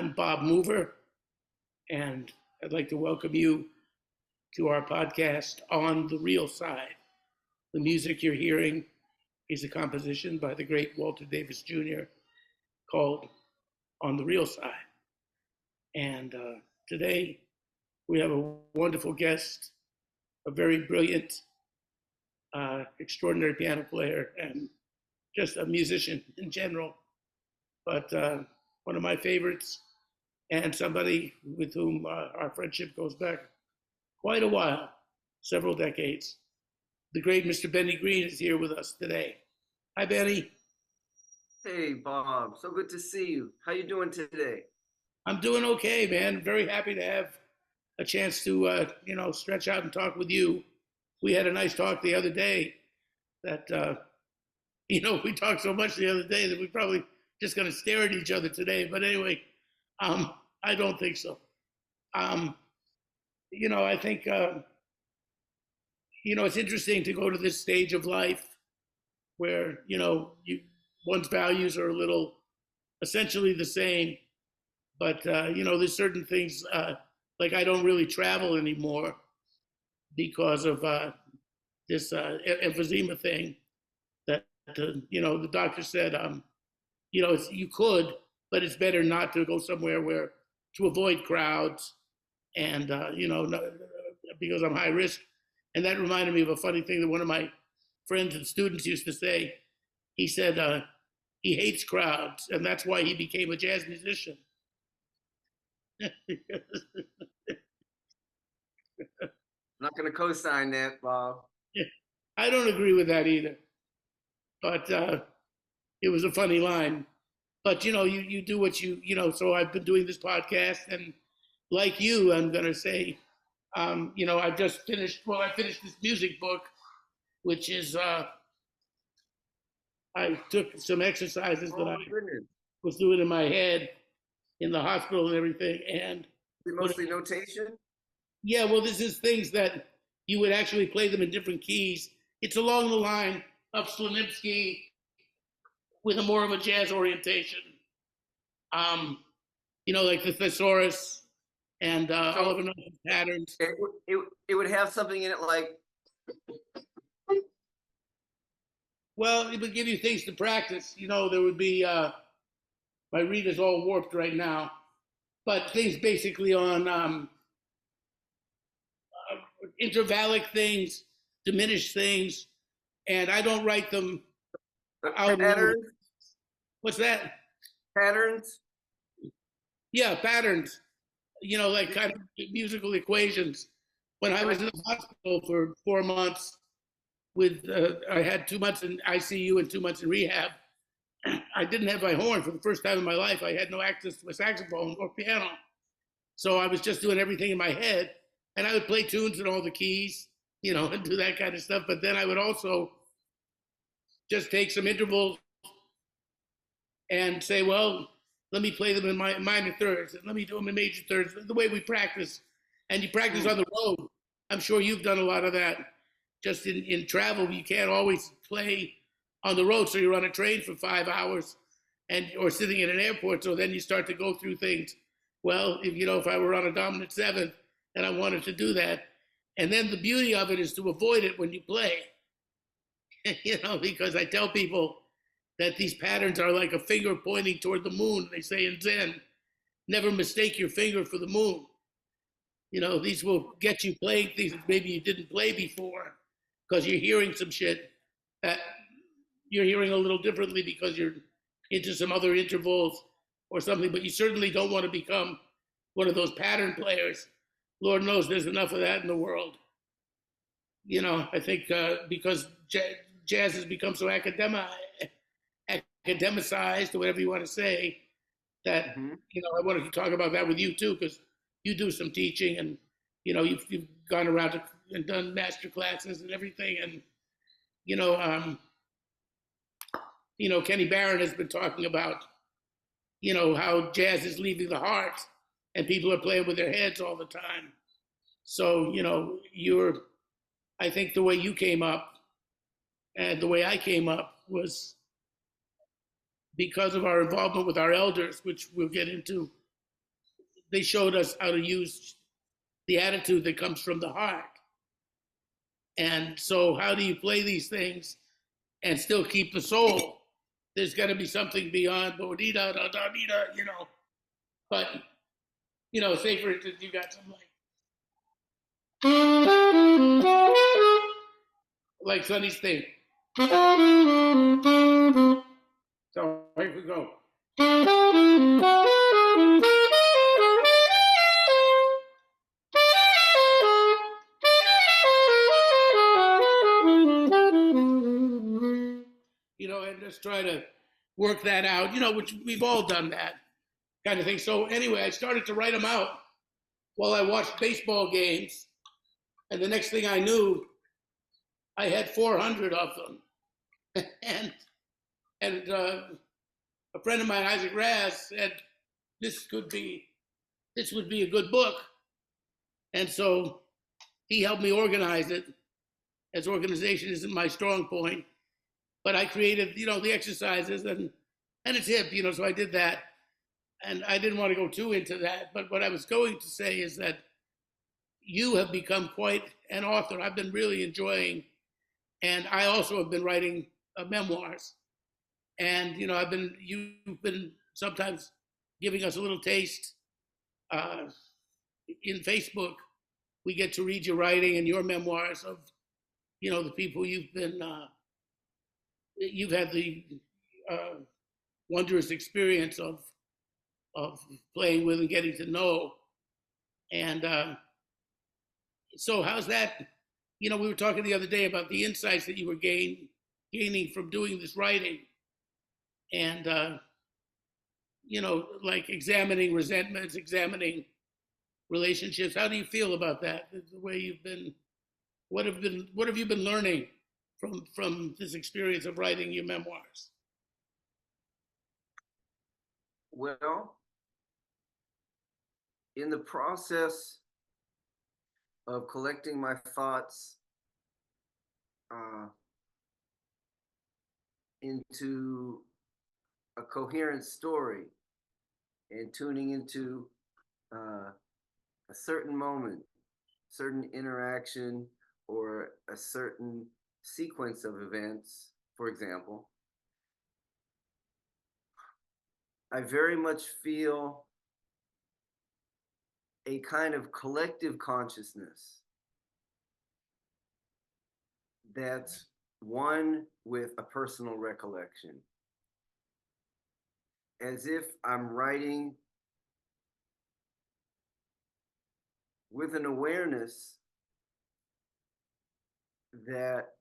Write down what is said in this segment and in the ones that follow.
I'm Bob Mover, and I'd like to welcome you to our podcast, On the Real Side. The music you're hearing is a composition by the great Walter Davis Jr. called On the Real Side. And today we have a wonderful guest, a very brilliant, extraordinary piano player, and just a musician in general. But one of my favorites, and somebody with whom our friendship goes back quite a while, several decades. The great Mr. Benny Green is here with us today. Hi, Benny. Hey, Bob. So good to see you. How you doing today? I'm doing okay, man. Very happy to have a chance to, stretch out and talk with you. We had a nice talk the other day that, we talked so much the other day that we probably just going to stare at each other today. But anyway, I don't think so. I think, it's interesting to go to this stage of life where, one's values are a little essentially the same. But, there's certain things, like I don't really travel anymore because of this emphysema thing that, the doctor said, you could, but it's better not to go somewhere to avoid crowds and, because I'm high risk. And that reminded me of a funny thing that one of my friends and students used to say. He said he hates crowds, and that's why he became a jazz musician. I'm not going to co-sign that, Bob. I don't agree with that either. But it was a funny line. But, you do what so I've been doing this podcast, and like you, I'm going to say, I've just finished this music book, which is, I took some exercises that I was doing in my head in the hospital and everything. And mostly notation? Yeah, well, this is things that you would actually play them in different keys. It's along the line of Slonimsky with a more of a jazz orientation. Like the thesaurus and Oliver Nelson's patterns. It would have something in it like. Well, it would give you things to practice. There would be, my reader's all warped right now, but things basically on intervallic things, diminished things, and I don't write them out. Patterns? What's that? Patterns? Yeah, patterns. Like kind of musical equations. When I was in the hospital for 4 months, I had 2 months in ICU and 2 months in rehab. I didn't have my horn for the first time in my life. I had no access to a saxophone or piano. So I was just doing everything in my head. And I would play tunes in all the keys, and do that kind of stuff. But then I would also just take some intervals and say, well, let me play them in my minor thirds, and let me do them in major thirds, the way we practice. And you practice on the road. I'm sure you've done a lot of that. Just in travel, you can't always play on the road. So you're on a train for 5 hours or sitting in an airport. So then you start to go through things. Well, if I were on a dominant seventh and I wanted to do that. And then the beauty of it is to avoid it when you play, because I tell people that these patterns are like a finger pointing toward the moon. They say in Zen, never mistake your finger for the moon. These will get you playing things that maybe you didn't play before because you're hearing some shit that you're hearing a little differently because you're into some other intervals or something, but you certainly don't want to become one of those pattern players. Lord knows there's enough of that in the world. I think because jazz has become so academicized, or whatever you want to say, that, I wanted to talk about that with you too, because you do some teaching and, you've gone around and done master classes and everything. And, Kenny Barron has been talking about, how jazz is leaving the heart and people are playing with their heads all the time. So, I think the way you came up and the way I came up was because of our involvement with our elders, which we'll get into they showed us how to use the attitude that comes from the heart. And so, how do you play these things and still keep the soul? There's got to be something beyond bodida da da da, you know. But say for instance, you got something like Sonny's thing. So here we go. And just try to work that out, which we've all done that kind of thing. So anyway, I started to write them out while I watched baseball games. And the next thing I knew, I had 400 of them. and a friend of mine, Isaac Raz, said, this would be a good book. And so he helped me organize it, as organization isn't my strong point. But I created, the exercises, and it's hip, so I did that. And I didn't want to go too into that. But what I was going to say is that you have become quite an author. I've been really enjoying, and I also have been writing memoirs. And, you've been sometimes giving us a little taste. In Facebook, we get to read your writing and your memoirs of, the people you've had the wondrous experience of playing with and getting to know. And so how's that? We were talking the other day about the insights that you were gaining from doing this writing. And, like examining resentments, examining relationships. How do you feel about that? The way you've been, what have you been learning from this experience of writing your memoirs? Well, in the process of collecting my thoughts into a coherent story and tuning into a certain moment, certain interaction, or a certain sequence of events, for example, I very much feel a kind of collective consciousness that's one with a personal recollection, as if I'm writing with an awareness that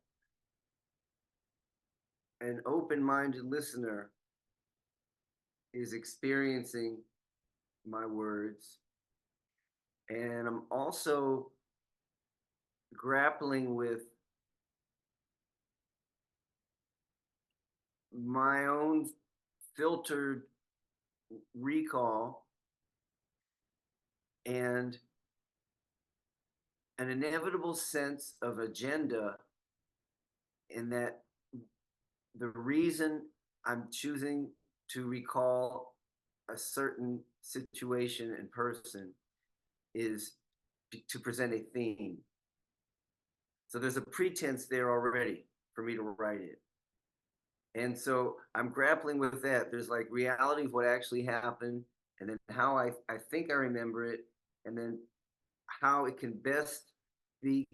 an open-minded listener is experiencing my words. And I'm also grappling with my own filtered recall and an inevitable sense of agenda, in that the reason I'm choosing to recall a certain situation and person is to present a theme. So there's a pretense there already for me to write it. And so I'm grappling with that. There's like reality of what actually happened, and then how I think I remember it, and then how it can best be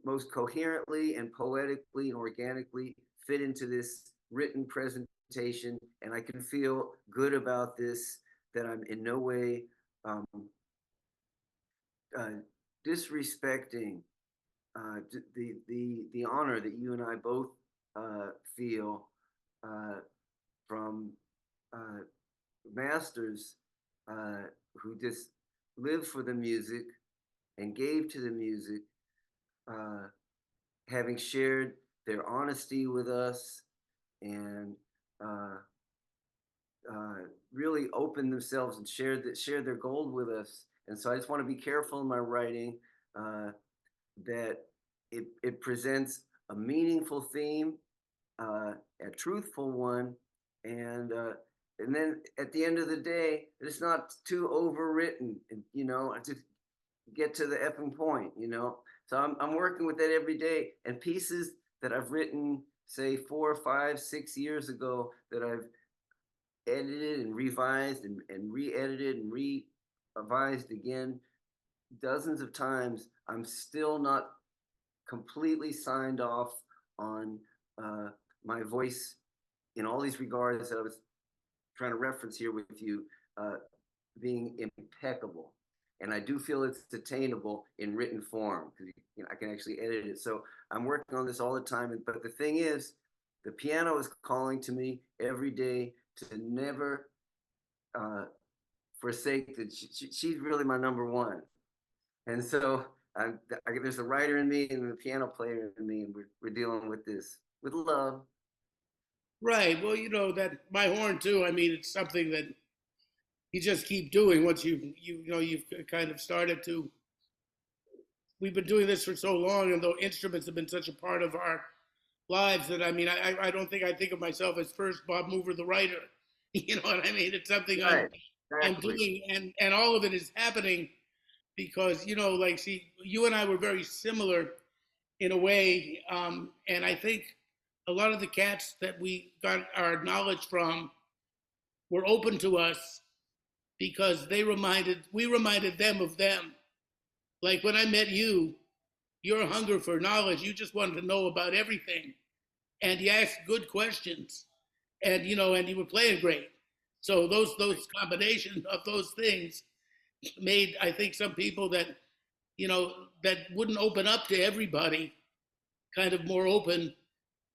most coherently and poetically and organically fit into this written presentation. And I can feel good about this, that I'm in no way disrespecting the honor that you and I both feel from masters who just lived for the music and gave to the music, having shared their honesty with us and really opened themselves and shared their gold with us. And so I just want to be careful in my writing that it presents a meaningful theme, a truthful one, and and then at the end of the day, it's not too overwritten, and just get to the effing point. So I'm working with that every day, and pieces that I've written, say 4, 5, 6 years ago, that I've edited and revised and re-edited and revised again dozens of times. I'm still not completely signed off on my voice in all these regards that I was trying to reference here with you, uh, being impeccable. And I do feel it's attainable in written form because I can actually edit it. So I'm working on this all the time. But the thing is, the piano is calling to me every day to never uh, forsake that. She's really my number one. And so there's a writer in me and a piano player in me, and we're dealing with this with love. Right. Well, that my horn too. I mean, it's something that you just keep doing once you've kind of started to. We've been doing this for so long, and though instruments have been such a part of our lives, that I mean, I don't think I think of myself as first Bob Mover the writer. You know what I mean? It's something Right, I'm exactly. doing, and all of it is happening because like, see, you and I were very similar in a way, and I think a lot of the cats that we got our knowledge from were open to us because we reminded them of them. Like when I met you, your hunger for knowledge, you just wanted to know about everything, and you asked good questions, and you were playing great. So those combination of those things made, I think, some people that wouldn't open up to everybody kind of more open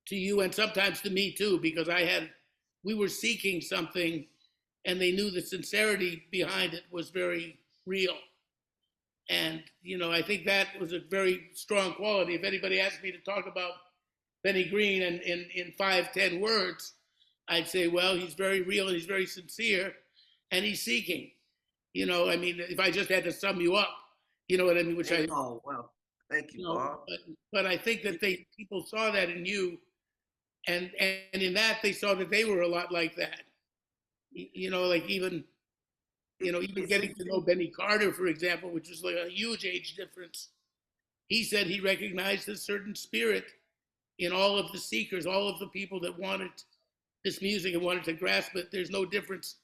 to you, and sometimes to me too, because we were seeking something, and they knew the sincerity behind it was very real. And I think that was a very strong quality. If anybody asked me to talk about Benny Green in 5, 10 words, I'd say, well, he's very real and he's very sincere, and he's seeking. I mean, if I just had to sum you up, you know what I mean, which I, Oh, well, thank you, you know, Bob. but I think that people saw that in you, and in that they saw that they were a lot like that. Like even even It's getting to know Benny Carter, for example, which was like a huge age difference. He said he recognized a certain spirit in all of the seekers, all of the people that wanted this music and wanted to grasp it. There's no difference.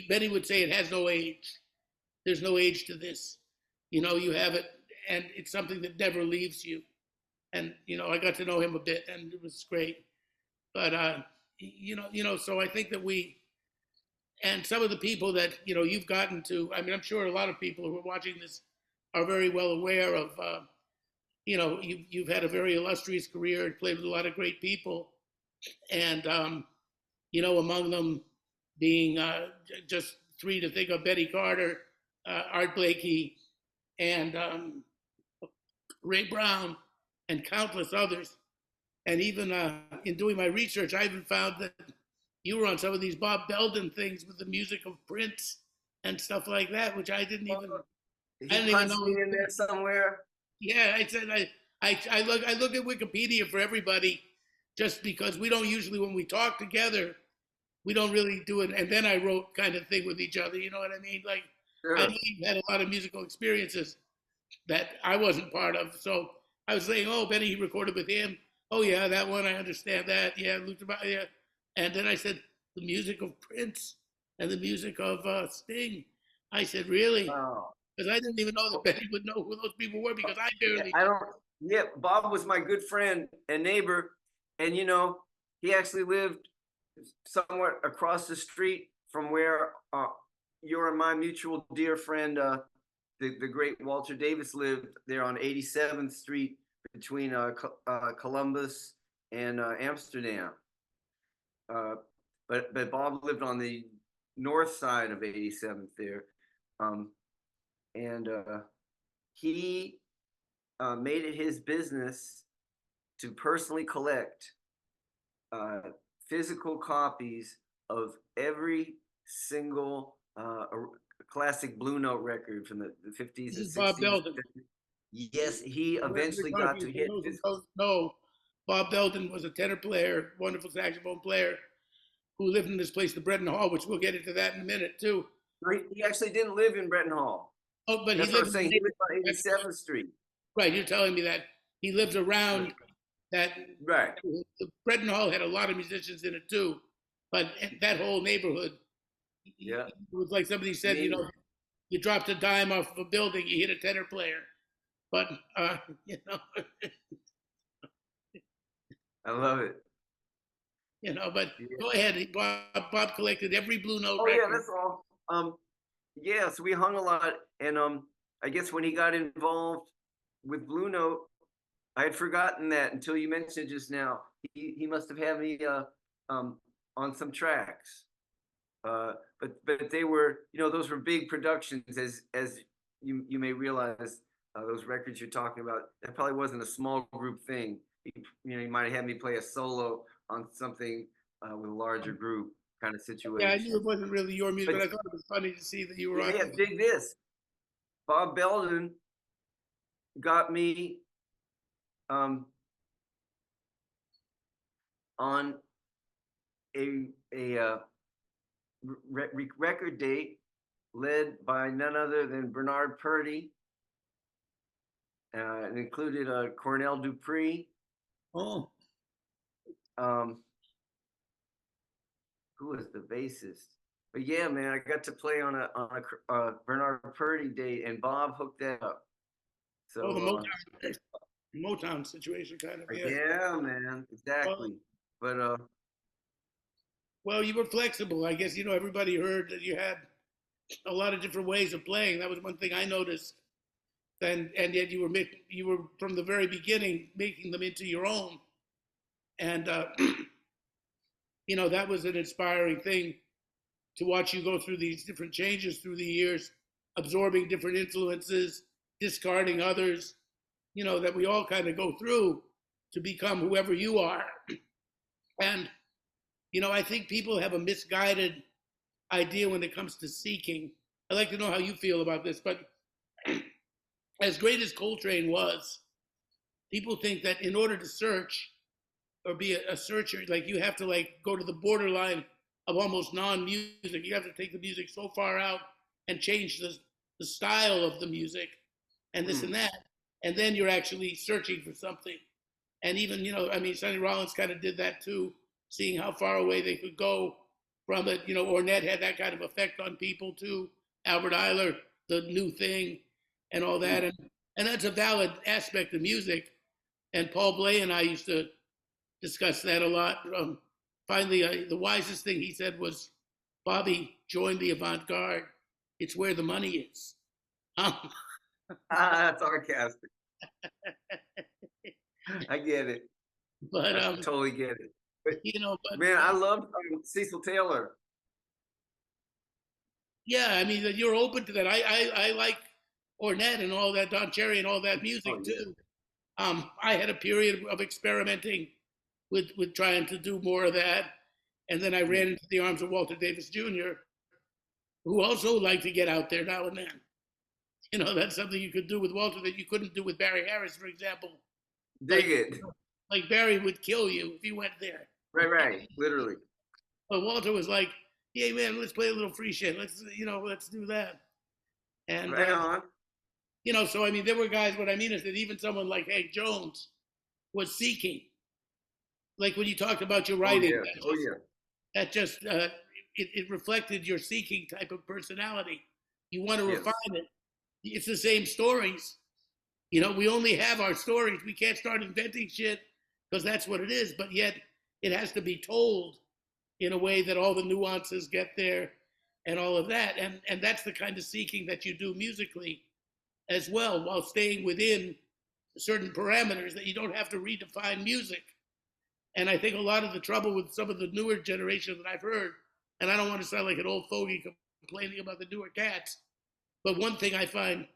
Benny would say it has no age. There's no age to this. You have it, and it's something that never leaves you. And I got to know him a bit, and it was great. But so I think that and some of the people that you've gotten to. I mean, I'm sure a lot of people who are watching this are very well aware of. You've had a very illustrious career and played with a lot of great people, and among them being just three to think of: Betty Carter, Art Blakey, and Ray Brown, and countless others. And even in doing my research, I even found that you were on some of these Bob Belden things with the music of Prince and stuff like that, which I He didn't even punched know. me in there somewhere. Yeah, I said I look at Wikipedia for everybody, just because we don't usually, when we talk together, we don't really do it. And then I wrote kind of thing with each other. You know what I mean? Like I know Sure. you've had a lot of musical experiences that I wasn't part of. So I was saying, oh, Benny, he recorded with him. Oh yeah, that one, I understand that. Yeah, looked about, yeah. And then I said, the music of Prince and the music of Sting. I said, really? Oh. Because I didn't even know that Benny would know who those people were, because I Yeah, barely I knew. don't. Yeah, Bob was my good friend and neighbor, and he actually lived somewhere across the street from where your and my mutual dear friend, the great Walter Davis, lived there on 87th Street between Columbus and Amsterdam. Uh, but Bob lived on the north side of 87th there, um, and he made it his business to personally collect uh, physical copies of every single classic Blue Note record from the 50s This and is Bob 60s. Belden. Yes, he We're eventually got talking, to for hit those who physical. don't know, Bob Belden was a tenor player, wonderful saxophone player, who lived in this place, the Breton Hall, which we'll get into that in a minute too. He actually didn't live in Breton Hall. Oh, but he That's what I lived was in saying. the He lived on neighborhood. 87th Street. Right, you're telling me that he lived around that. Right. The Breton Hall had a lot of musicians in it too, but that whole neighborhood, Yeah. it was like somebody said, Me. you dropped a dime off of a building, you hit a tenor player. But I love it. But Yeah. go ahead. Bob collected every Blue Note Oh yeah, record. that's all. Yeah, so we hung a lot, and I guess when he got involved with Blue Note, I had forgotten that until you mentioned just now. He must have had me on some tracks. But they were, those were big productions, as you may realize. Those records you're talking about, that probably wasn't a small group thing. He might have had me play a solo on something with a larger group kind of situation. Yeah, I knew it wasn't really your music, But but I thought it was funny to see that you were on. yeah, dig this. Bob Belden got me on a record date led by none other than Bernard Purdy. It included Cornell Dupree. Oh. Who was the bassist? But yeah, man, I got to play on a Bernard Purdy date, and Bob hooked that up. So the Motown situation, kind of. Yeah, man, exactly. Well, you were flexible. I guess everybody heard that you had a lot of different ways of playing. That was one thing I noticed. And yet you were from the very beginning making them into your own. And that was an inspiring thing to watch you go through these different changes through the years, absorbing different influences, discarding others, that we all kind of go through to become whoever you are. And, I think people have a misguided idea when it comes to seeking. I'd like to know how you feel about this, but as great as Coltrane was, people think that in order to search or be a searcher, like you have to go to the borderline of almost non-music. You have to take the music so far out and change the style of the music and this and that. And then you're actually searching for something. And even, Sonny Rollins kind of did that too, seeing how far away they could go from it. Ornette had that kind of effect on people too. Albert Eiler, the new thing and all that. And that's a valid aspect of music. And Paul Bley and I used to discuss that a lot. Finally, the wisest thing he said was, Bobby, join the avant-garde. It's where the money is. That's sarcastic. I get it. But I totally get it. But, man, I love Cecil Taylor. Yeah, you're open to that. I like Ornette and all that, Don Cherry and all that music too. I had a period of experimenting with trying to do more of that, and then I ran into the arms of Walter Davis Jr., who also liked to get out there now and then. That's something you could do with Walter that you couldn't do with Barry Harris, for example. Dig it. Like Barry would kill you if you went there. Right, literally. But Walter was like, "Hey man, let's play a little free shit. Let's do that." And right on. So there were guys. What I mean is that even someone like Hank Jones was seeking. Like when you talked about your writing, that just it reflected your seeking type of personality. You want to refine it. It's the same stories. We only have our stories. We can't start inventing shit because that's what it is. But yet it has to be told in a way that all the nuances get there and all of that. And that's the kind of seeking that you do musically as well, while staying within certain parameters that you don't have to redefine music. And I think a lot of the trouble with some of the newer generation that I've heard, and I don't want to sound like an old fogey complaining about the newer cats, but one thing I find,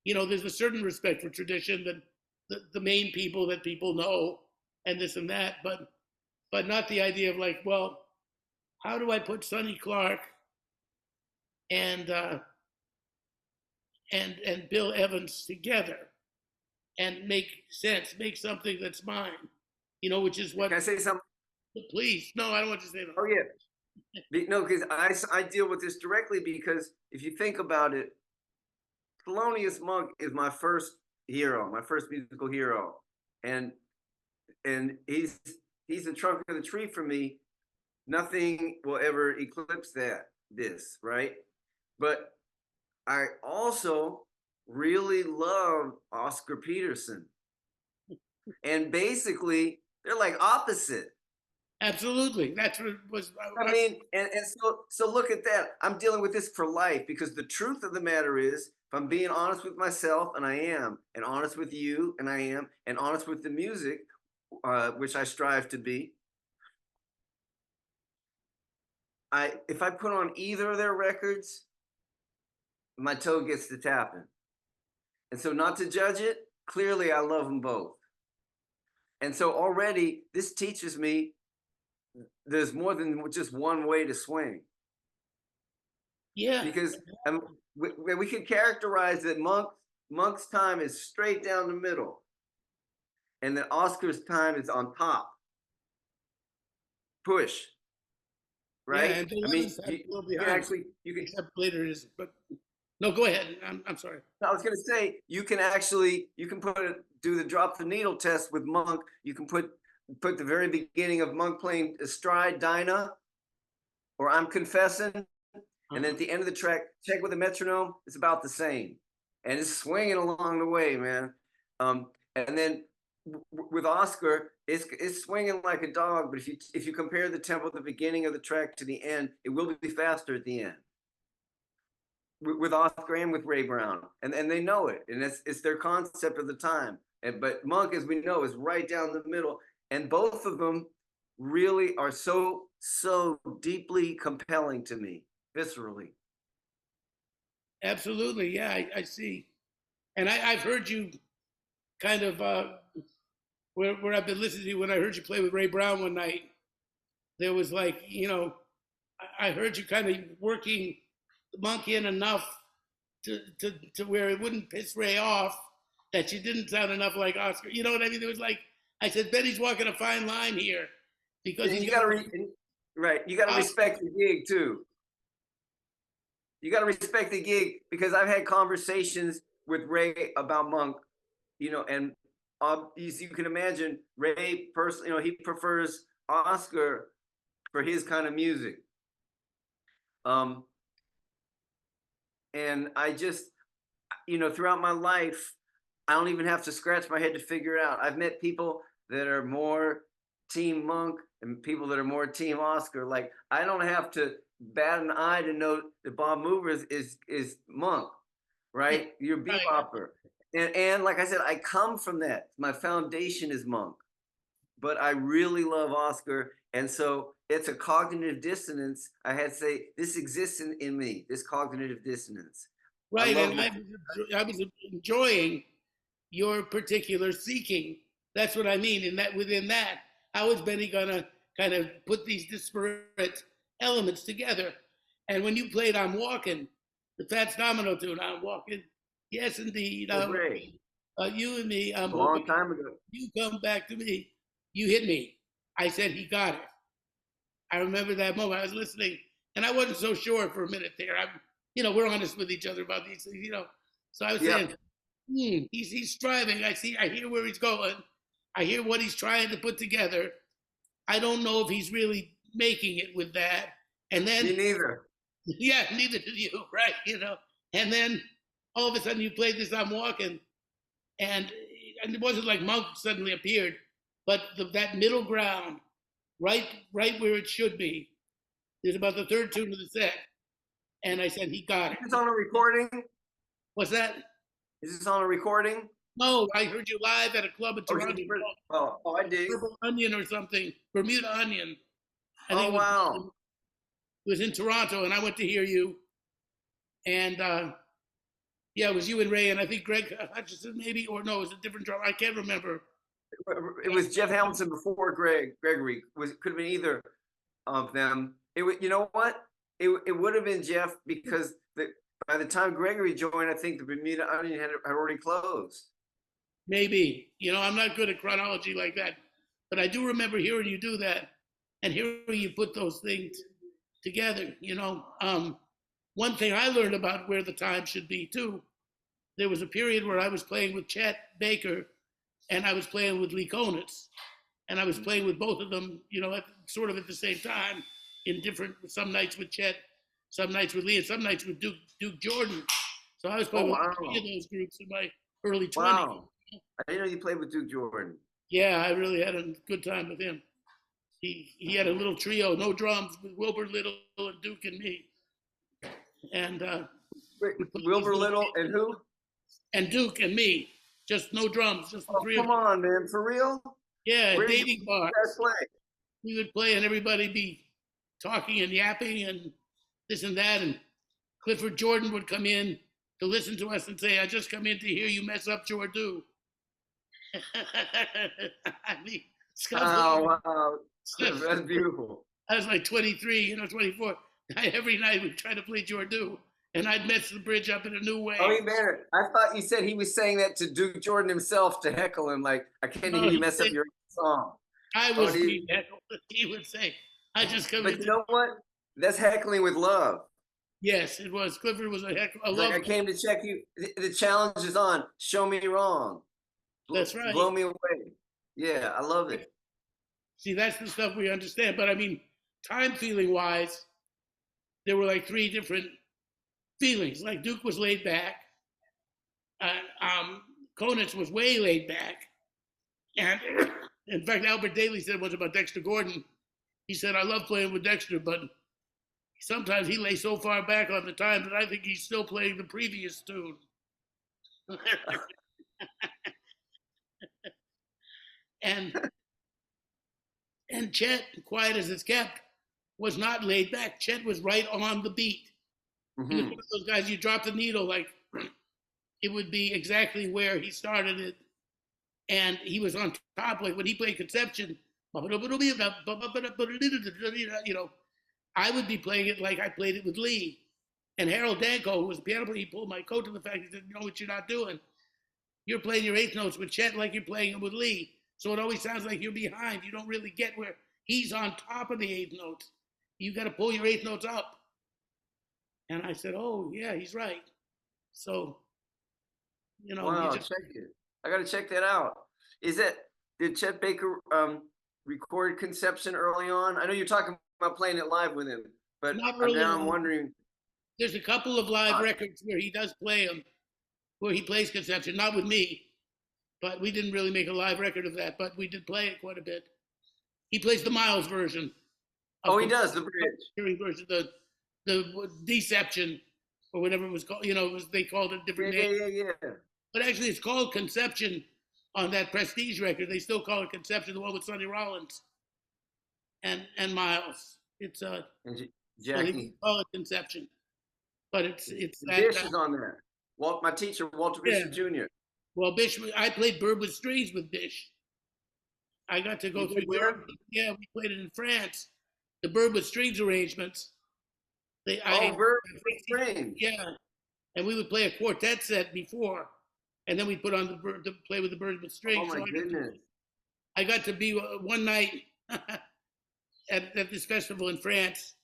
there's a certain respect for tradition that the main people that people know and this and that, but not the idea of well, how do I put Sonny Clark and Bill Evans together and make sense, make something that's mine, which is what. Can I say something? Please, no, I don't want you to say that. Oh yeah. No, because I deal with this directly because if you think about it, Thelonious Monk is my first hero, my first musical hero, and he's the trunk of the tree for me. Nothing will ever eclipse this, right? But I also really love Oscar Peterson, and basically they're like opposite. Absolutely, that's what it was. I mean, and so look at that. I'm dealing with this for life because the truth of the matter is, if I'm being honest with myself, and I am, and honest with you, and I am, and honest with the music, which I strive to be, if I put on either of their records, my toe gets to tapping. And so, not to judge it, clearly I love them both. And so already this teaches me there's more than just one way to swing. Yeah, Because we can characterize that Monk's time is straight down the middle, and that Oscar's time is on top. Push, right? yeah, and I mean, you can behind. actually Except later it is, but no, go ahead. I'm sorry. I was going to say you can do the drop the needle test with Monk. You can put the very beginning of Monk playing Stride Dinah, or I'm Confessing, and then at the end of the track, check with the metronome. It's about the same, and it's swinging along the way, man. And then with Oscar, it's swinging like a dog. But if you compare the tempo at the beginning of the track to the end, it will be faster at the end. With Oscar and with Ray Brown, and they know it, and it's their concept of the time. But Monk, as we know, is right down the middle, and both of them really are so deeply compelling to me, viscerally. Absolutely, yeah, I see, and I've heard you kind of where I've been listening to you when I heard you play with Ray Brown one night. There was like, I heard you kind of working the Monk in enough to where it wouldn't piss Ray off, that you didn't sound enough like Oscar. You know what I mean? There was like, I said, Betty's walking a fine line here, because you got to right. You got to respect the gig too. You got to respect the gig, because I've had conversations with Ray about Monk, and as you can imagine, Ray personally, he prefers Oscar for his kind of music. And I just, throughout my life, I don't even have to scratch my head to figure it out. I've met people that are more Team Monk and people that are more Team Oscar. Like, I don't have to bat an eye to know that Bob Movers is Monk, right? You're a bebopper. And like I said, I come from that. My foundation is Monk, but I really love Oscar. And so it's a cognitive dissonance. I had to say, this exists in me, this cognitive dissonance. Right, and I was enjoying your particular seeking. That's what I mean. In that, within that, how is Benny gonna kind of put these disparate elements together? And when you played "I'm Walking," the Fats Domino tune, "I'm Walking," yes, indeed, you and me, I'm a long time ago. You come back to me. You hit me. I said he got it. I remember that moment. I was listening, and I wasn't so sure for a minute there. We're honest with each other about these things, So I was saying, he's striving. I hear where he's going. I hear what he's trying to put together. I don't know if he's really making it with that. And then me neither. Yeah, neither did you, right? And then all of a sudden you played this "I'm Walking," and it wasn't like Monk suddenly appeared, but that middle ground, right where it should be, is about the third tune of the set. And I said, he got it. Is this on a recording? What's that? Is this on a recording? No, I heard you live at a club in Toronto. I did. Purple Onion or something. Bermuda Onion. Wow. It was in Toronto, and I went to hear you. And it was you and Ray, and I think Greg Hutchison maybe, or no, it was a different drummer. I can't remember. It was Jeff Hamilton before Gregory. Could have been either of them. You know what? It would have been Jeff, because by the time Gregory joined, I think the Bermuda Onion had already closed. Maybe. I'm not good at chronology like that, but I do remember hearing you do that. And here you put those things together, one thing I learned about where the time should be too, there was a period where I was playing with Chet Baker and I was playing with Lee Konitz, and I was playing with both of them, sort of at the same time, in different, some nights with Chet, some nights with Lee, and some nights with Duke Jordan. So I was Oh playing with three of wow. those groups in my early 20s. Wow. I didn't know you played with Duke Jordan. Yeah, I really had a good time with him. He had a little trio, no drums, with Wilbur Little and Duke and me. And Wait, Wilbur Little and who? and Duke and me, just no drums, just the Oh, three of come us. on, man, for real? Yeah, Where did dating you bar. guys play? We would play and everybody be talking and yapping and this and that. And Clifford Jordan would come in to listen to us and say, "I just come in to hear you mess up Jordu." I mean, Oh, wow. That's beautiful. I was like 23, 24. Every night we'd try to play Jordu, and I'd mess the bridge up in a new way. Oh, he made it. I thought you said he was saying that to Duke Jordan himself to heckle him, like, I can't hear you mess up your song. I was being heckled. He would say, "I just come in." But you know what? That's heckling with love. Yes, it was. Clifford was a heckle. Like, I came to check you. The challenge is on. Show me wrong. That's right. Blow me away. Yeah, I love it. See, that's the stuff we understand. But I mean, time feeling wise, there were like three different feelings. Like Duke was laid back, Konitz was way laid back, and in fact, Albert Daly said once about Dexter Gordon. He said, "I love playing with Dexter, but sometimes he lays so far back on the time that I think he's still playing the previous tune." and Chet, quiet as it's kept, was not laid back. Chet was right on the beat. He was one of those guys, you drop the needle, like it would be exactly where he started it. And he was on top, like when he played Conception, I would be playing it like I played it with Lee. And Harold Danko, who was a piano player, he pulled my coat to the fact, he said, "You know what you're not doing? You're playing your eighth notes with Chet like you're playing it with Lee. So it always sounds like you're behind. You don't really get where he's on top of the eighth notes. You got to pull your eighth notes up." And I said, "Oh, yeah, he's right." So, wow, check it. I got to check that out. Did Chet Baker record Conception early on? I know you're talking about playing it live with him, but now I'm wondering. There's a couple of live records where he does play them, where he plays Conception, not with me, but we didn't really make a live record of that, but we did play it quite a bit. He plays the Miles version. Oh, he does, the bridge. Version, the Deception, or whatever it was called. They called it a different name. Yeah. But actually, it's called Conception on that Prestige record. They still call it Conception, the one with Sonny Rollins and Miles. It's and Jackie. They call it Conception, but it's that. Bish is on there. My teacher, Walter Bishop Jr. Well, Bish, I played Bird with Strings with Bish. I got to go through there. Yeah, we played it in France. The Bird with Strings arrangements. Bird with Strings. Yeah, and we would play a quartet set before, and then we put on to play with the Bird with Strings. Oh my goodness! I got to be one night at this festival in France.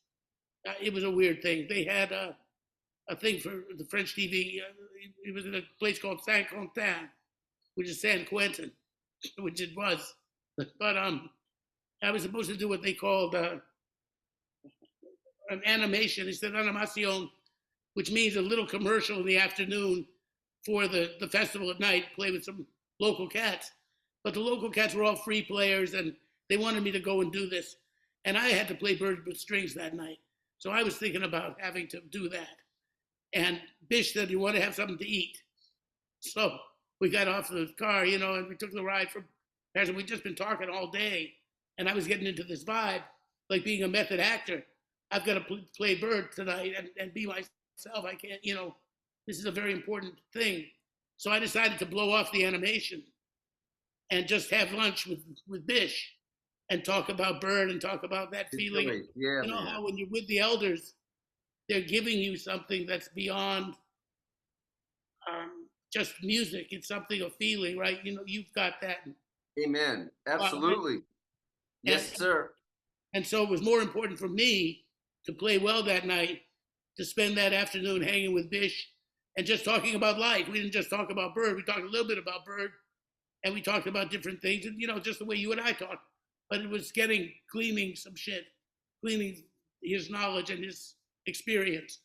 It was a weird thing. They had a thing for the French TV. It was in a place called Saint Quentin, which is San Quentin, which it was. But I was supposed to do what they called an animation. It's an animation, which means a little commercial in the afternoon for the festival at night, play with some local cats. But the local cats were all free players, and they wanted me to go and do this. And I had to play Bird with Strings that night. So I was thinking about having to do that. And Bish said, "You want to have something to eat?" So we got off the car, and we took the ride from Paris. We'd just been talking all day. And I was getting into this vibe, like being a method actor. I've got to play Bird tonight and be myself. I can't, this is a very important thing. So I decided to blow off the animation and just have lunch with Bish and talk about Bird and talk about that feeling. Yeah, how when you're with the elders, they're giving you something that's beyond just music. It's something, a feeling, right? You've got that. Amen. Absolutely. Yes, sir. And so it was more important for me to play well that night, to spend that afternoon hanging with Bish and just talking about life. We didn't just talk about Bird. We talked a little bit about Bird, and we talked about different things, and just the way you and I talk. But it was cleaning some shit, cleaning his knowledge and his experience.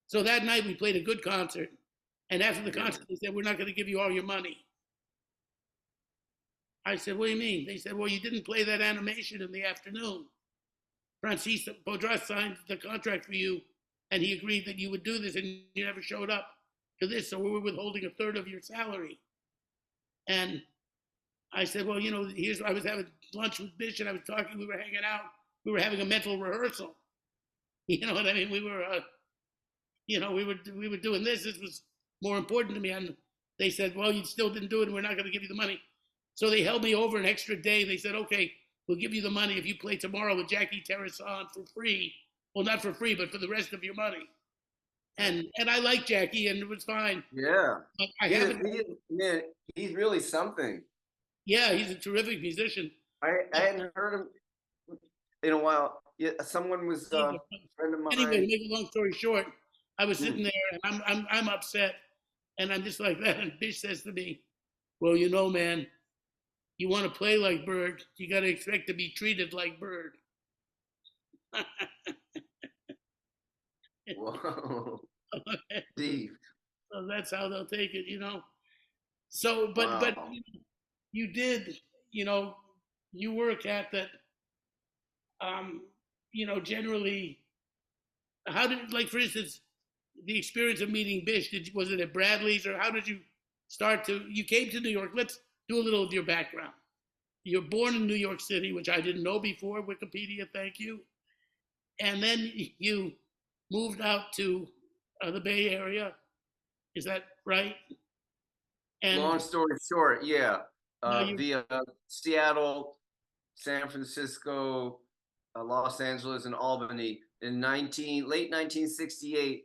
So that night we played a good concert, and after the concert they said, "We're not going to give you all your money." I said, "What do you mean?" They said, "Well, you didn't play that animation in the afternoon. Francis Baudras signed the contract for you, and he agreed that you would do this, and you never showed up to this, so we were withholding a third of your salary." And I said, "Well, I was having lunch with Bish, and I was talking, we were hanging out, we were having a mental rehearsal. You know what I mean? We were doing this. This was more important to me." And they said, "Well, you still didn't do it, and we're not going to give you the money." So they held me over an extra day. They said, "Okay, we'll give you the money if you play tomorrow with Jackie Terrason for free. Well, not for free, but for the rest of your money." And I like Jackie, and it was fine. Yeah. But I haven't. Man, he's really something. Yeah, he's a terrific musician. I hadn't heard him in a while. Yeah, someone was a friend of Anyway, to mine. make a long story short, I was sitting there, and I'm upset, and I'm just like that. And Bish says to me, "Well, man, you want to play like Bird, you got to expect to be treated like Bird." Whoa, deep. So that's how they'll take it. So, but Wow. you did, you know, you were a cat that, um, generally, how did, like, for instance, the experience of meeting Bish, was it at Bradley's, or how did you you came to New York? Let's do a little of your background. You're born in New York City, which I didn't know before Wikipedia, thank you. And then you moved out to the Bay Area. Is that right? And Long story short, yeah. now you Via Seattle, San Francisco, Los Angeles, and Albany. In late 1968,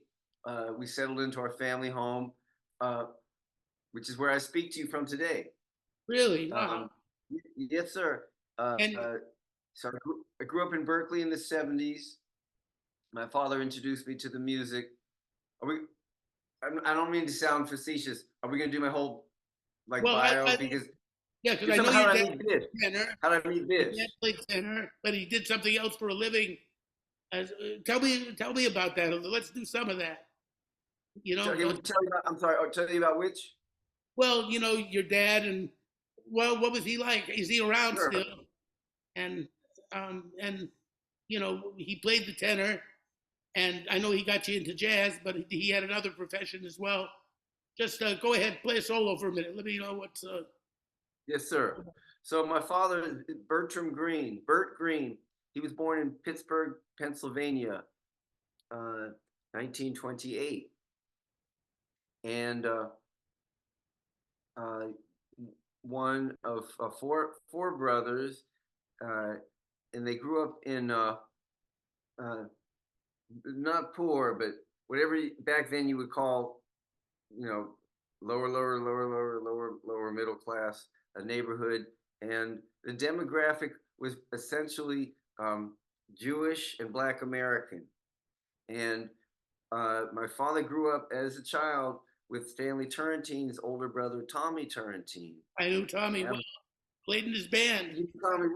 we settled into our family home, uh, which is where I speak to you from today. really, wow. Um, yes, sir. Uh, And uh, so I grew up in Berkeley in the 70s. My father introduced me to the music. Are we? I don't mean to sound facetious. Are we going to do my whole well, bio? Because yeah, because you're I know talking about your how did dad I meet played Bish? tenor. How did I meet Your Bish? dad played tenor, but he did something else for a living. Tell me about that. Let's do some of that. You know, Okay, uh, tell you about. I'm sorry. Tell you about which? well, your dad, and well, what was he like? Is he around Sure. still? And he played the tenor, and I know he got you into jazz, but he had another profession as well. Just go ahead, play a solo for a minute. Let me know what's. Yes, sir. So my father, Bert Green. He was born in Pittsburgh, Pennsylvania, 1928, and uh, one of four brothers, uh, and they grew up in uh, not poor, but whatever back then you would call, you know, lower middle class neighborhood, and the demographic was essentially Jewish and Black American. And my father grew up as a child with Stanley Turrentine's older brother, Tommy Turrentine. I knew Tommy well. Played in his band. Tommy,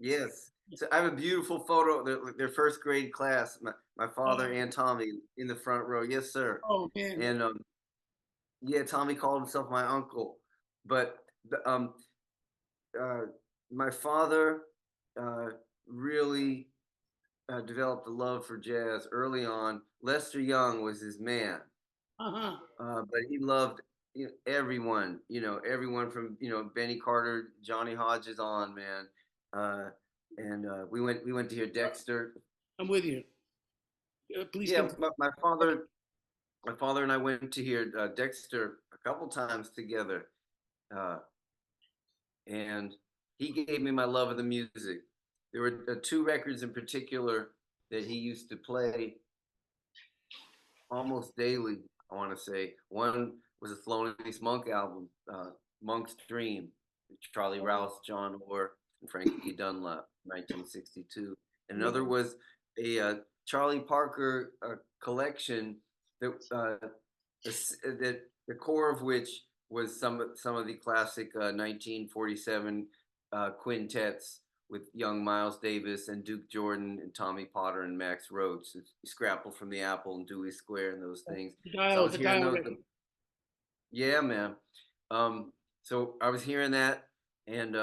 yes. So I have a beautiful photo of their first grade class. My father Oh, and Tommy in the front row. Yes, sir. oh man. And yeah, Tommy called himself my uncle. But uh, my father uh, really developed a love for jazz early on. Lester Young was his man, Uh-huh. but he loved everyone. Everyone from Benny Carter, Johnny Hodges on, man. And we went to hear Dexter. I'm with you. Please Yeah, continue. my father and I went to hear Dexter a couple times together, uh, and he gave me my love of the music. There were two records in particular that he used to play almost daily. I want to say one was a Thelonious Monk album, Monk's Dream, Charlie Rouse, John Orr, Frankie Dunlap, 1962. And Yeah. another was a Charlie Parker collection that that the core of which was some of the classic 1947 quintets with young Miles Davis and Duke Jordan and Tommy Potter and Max Roach, Scrapple from the Apple and Dewey Square and those things. So I was The hearing dial those. record. Yeah, man. So I was hearing that, and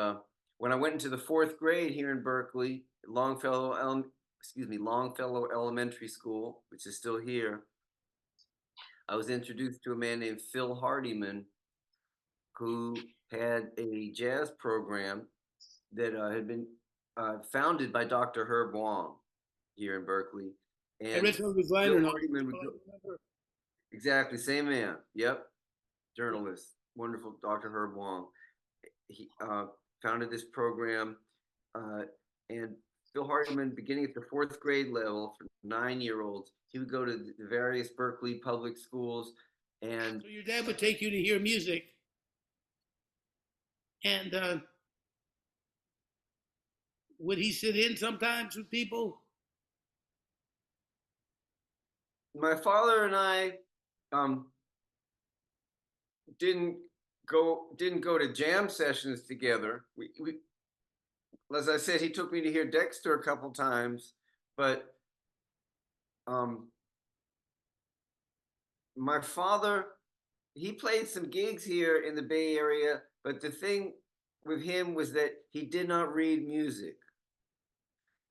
when I went into the fourth grade here in Berkeley, Longfellow Elementary School, which is still here, I was introduced to a man named Phil Hardiman, who had a jazz program that had been founded by Dr. Herb Wong here in Berkeley, I and read some of his Phil liner notes. Hardiman would go, exactly same man. Yep, journalist, wonderful Dr. Herb Wong. He founded this program, and Phil Hardiman, beginning at the fourth grade level for 9-year-olds, he would go to the various Berkeley public schools. And so your dad would take you to hear music, and would he sit in sometimes with people? my father and I um, didn't go to jam sessions together. We as I said, he took me to hear Dexter a couple times, but um, my father, he played some gigs here in the Bay Area, but the thing with him was that he did not read music.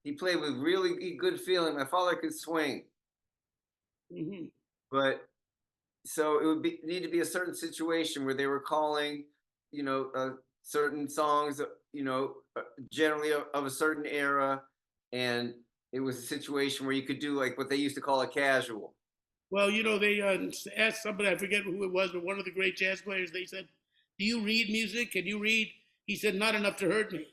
He played with really good feeling. My father could swing, Mm-hmm. but so it would need to be a certain situation where they were calling, certain songs, generally of a certain era, and it was a situation where you could do like what they used to call a casual. Well, they asked somebody, I forget who it was, but one of the great jazz players, they said, "Do you read music? Can you read?" He said, "Not enough to hurt me."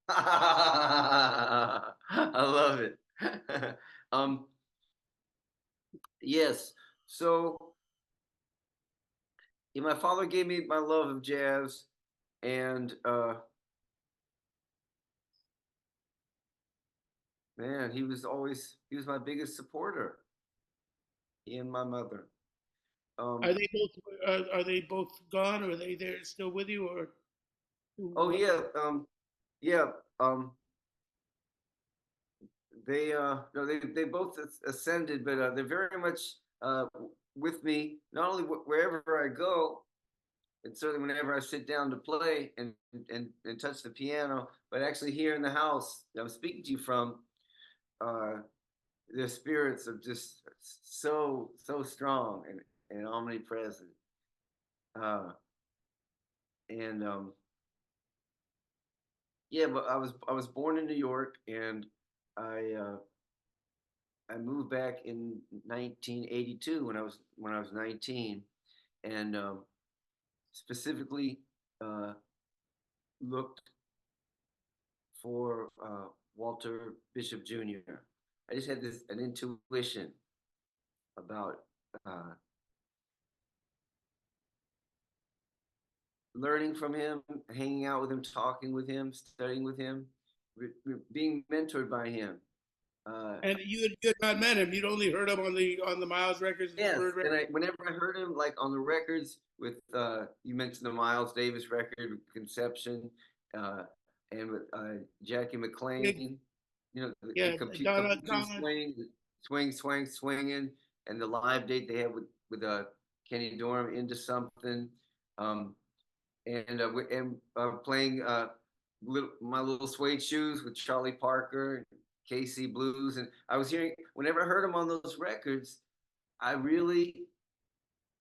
I love it. um, yes. So yeah, my father gave me my love of jazz, and man, he was my biggest supporter. He and my mother. Are Um, they both are they both gone, or are they there still with you, or oh what? yeah, yeah. They no, they both ascended, but they're very much with me. Not only wherever I go, and certainly whenever I sit down to play and touch the piano, but actually here in the house I'm speaking to you from, uh, their spirits are just so strong and omnipresent. Uh, and Yeah, but I was born in New York, and I uh, I moved back in 1982 when I was 19, and specifically uh, looked for Walter Bishop Jr. I just had an intuition about uh, learning from him, hanging out with him, talking with him, studying with him, being mentored by him. Uh, And you had not met him. You'd only heard him on the Miles records and the yes, Bird and records. whenever I heard him, like on the records with you mentioned the Miles Davis record, Conception, uh, and with Jackie Big, McLean, the yeah, Donna, computer swinging, and the live date they had with Kenny Dorham, Into Something, um, and playing my little suede shoes with Charlie Parker, KC Blues, and I was hearing whenever I heard him on those records, I really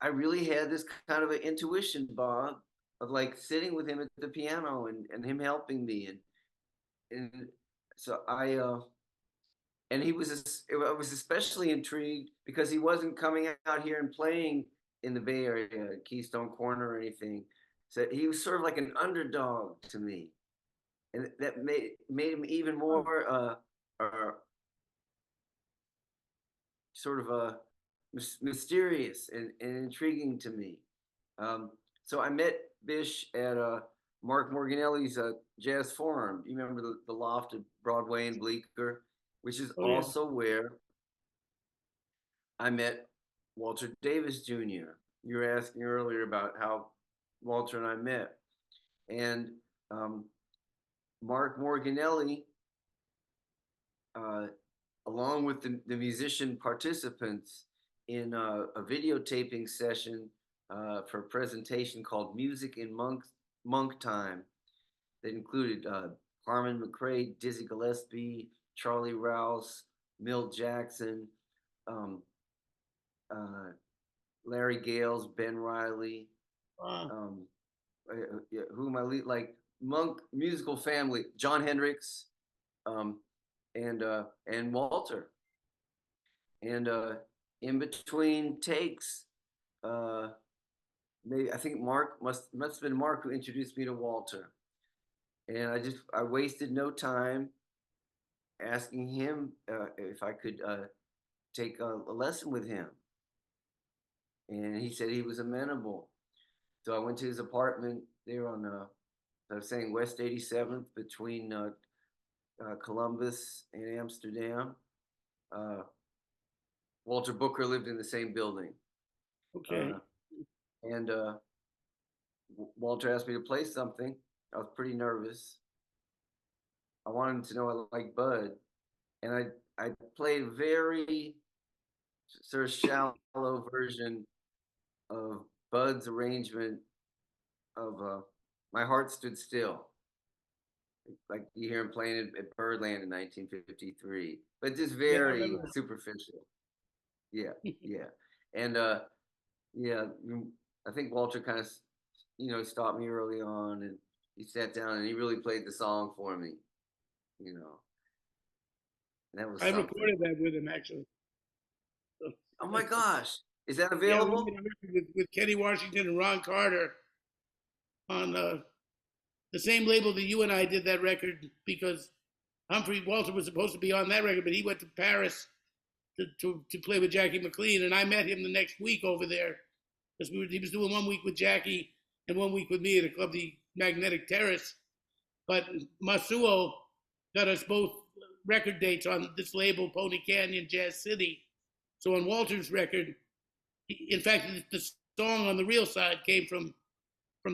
I really had this kind of an intuition, Bob, of like sitting with him at the piano and him helping me, and so and I was especially intrigued because he wasn't coming out here and playing in the Bay Area, Keystone Corner or anything. So he was sort of like an underdog to me, and that made him even more sort of mysterious and intriguing to me. So I met Bish at Mark Morganelli's Jazz Forum. You remember the loft at Broadway and Bleecker, which is Oh yeah. also where I met Walter Davis Jr. You were asking earlier about how Walter and I met. And um, Mark Morganelli, uh, along with the musician participants in a videotaping session for a presentation called Music in Monk Time that included Carmen McRae, Dizzy Gillespie, Charlie Rouse, Milt Jackson, um, uh, Larry Gales, Ben Riley, Uh, um, yeah, who am I lead? Like Monk musical family, John Hendricks, um, and Walter, and in between takes, uh, maybe I think Mark must have been Mark who introduced me to Walter, and I wasted no time asking him if I could take a lesson with him, and he said he was amenable. So I went to his apartment there on I was saying West 87th between Columbus and Amsterdam. Uh, Walter Booker lived in the same building, okay. uh, and Walter asked me to play something. I was pretty nervous. I wanted him to know I like Bud, and I played a very sort of shallow version of Bud's arrangement of "My Heart Stood Still," like you hear him playing it at Birdland in 1953, but just Yeah, I very remember. superficial. Yeah, yeah, and yeah, I think Walter kind of stopped me early on, and he sat down and he really played the song for me. You know, and that was I something. recorded that with him actually. So, Oh my gosh, is that yeah, we made available? a record with Kenny Washington and Ron Carter on the same label that you and I did that record because Humphrey Walter was supposed to be on that record, but he went to Paris to play with Jackie McLean, and I met him the next week over there because he was doing 1 week with Jackie and 1 week with me at a club, the Magnetic Terrace. But Masuo got us both record dates on this label, Pony Canyon Jazz City. So on Walter's record, in fact, the song on the real side came from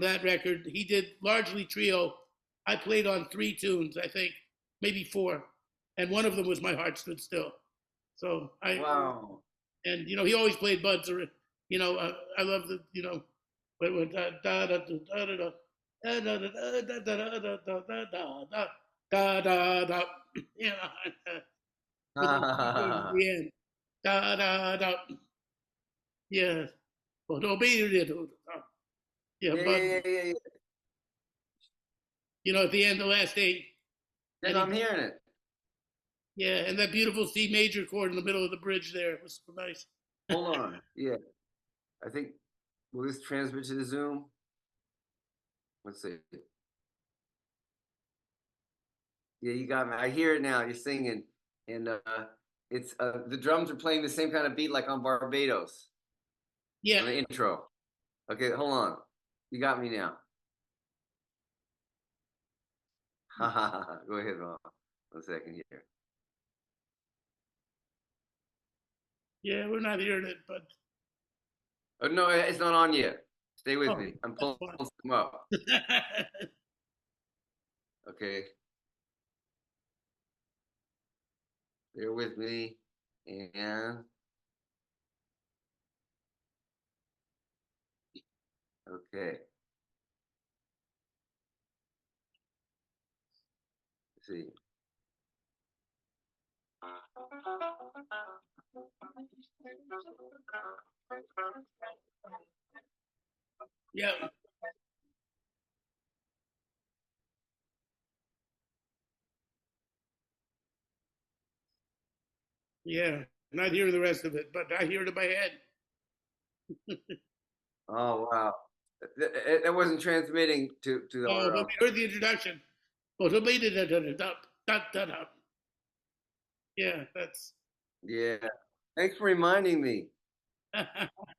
that record. He did largely trio. I played on 3 tunes, I think, maybe 4, and one of them was "My Heart Stood Still." So Wow. and he always played Bud's. I love the when da da da da da da da da da da da da da da. You know, with the Yeah, the end. Da da da. Yeah. Well, don't be yeah, yeah, Bud. yeah, yeah, yeah. At the end, the last 8, Yes, and he I'm hearing it. yeah, and that beautiful C major chord in the middle of the bridge there was so nice. Hold on. Yeah, I think will this transmit to the Zoom? Let's see. Yeah, you got me. I hear it now. You're singing, and it's the drums are playing the same kind of beat like on Barbados Yeah, on the intro. Okay, hold on. You got me now. Ha ha ha. Go ahead, Ron. 1 second here. yeah, we're not hearing it, but Oh no, it's not on yet. Stay with oh, me. I'm that's pulling fine. some up. Okay, bear with me. And okay, let's see. Yeah, yeah, not hearing the rest of it, but I hear it in my head. Oh wow, it wasn't transmitting to Oh, our. but we heard the introduction. Oh, so we did that. Yeah, that's. Yeah. Thanks for reminding me.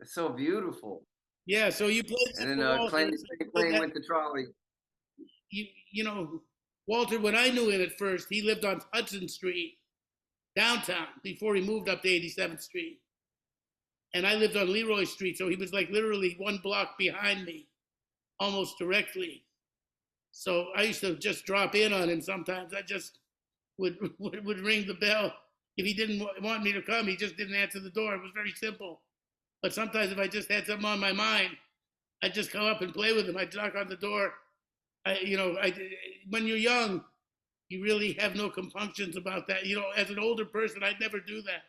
It's so beautiful. Yeah, so you played And that then for Walter. Clancy So you played Plain that. went to Trolley. you know, Walter, when I knew him at first, he lived on Hudson Street, downtown, before he moved up to 87th Street. And I lived on Leroy Street, so he was like literally one block behind me, almost directly. So I used to just drop in on him sometimes. I just would ring the bell. If he didn't want me to come, he just didn't answer the door. It was very simple. But sometimes if I just had something on my mind, I'd just come up and play with him. I'd knock on the door. When you're young, you really have no compunctions about that. As an older person, I'd never do that.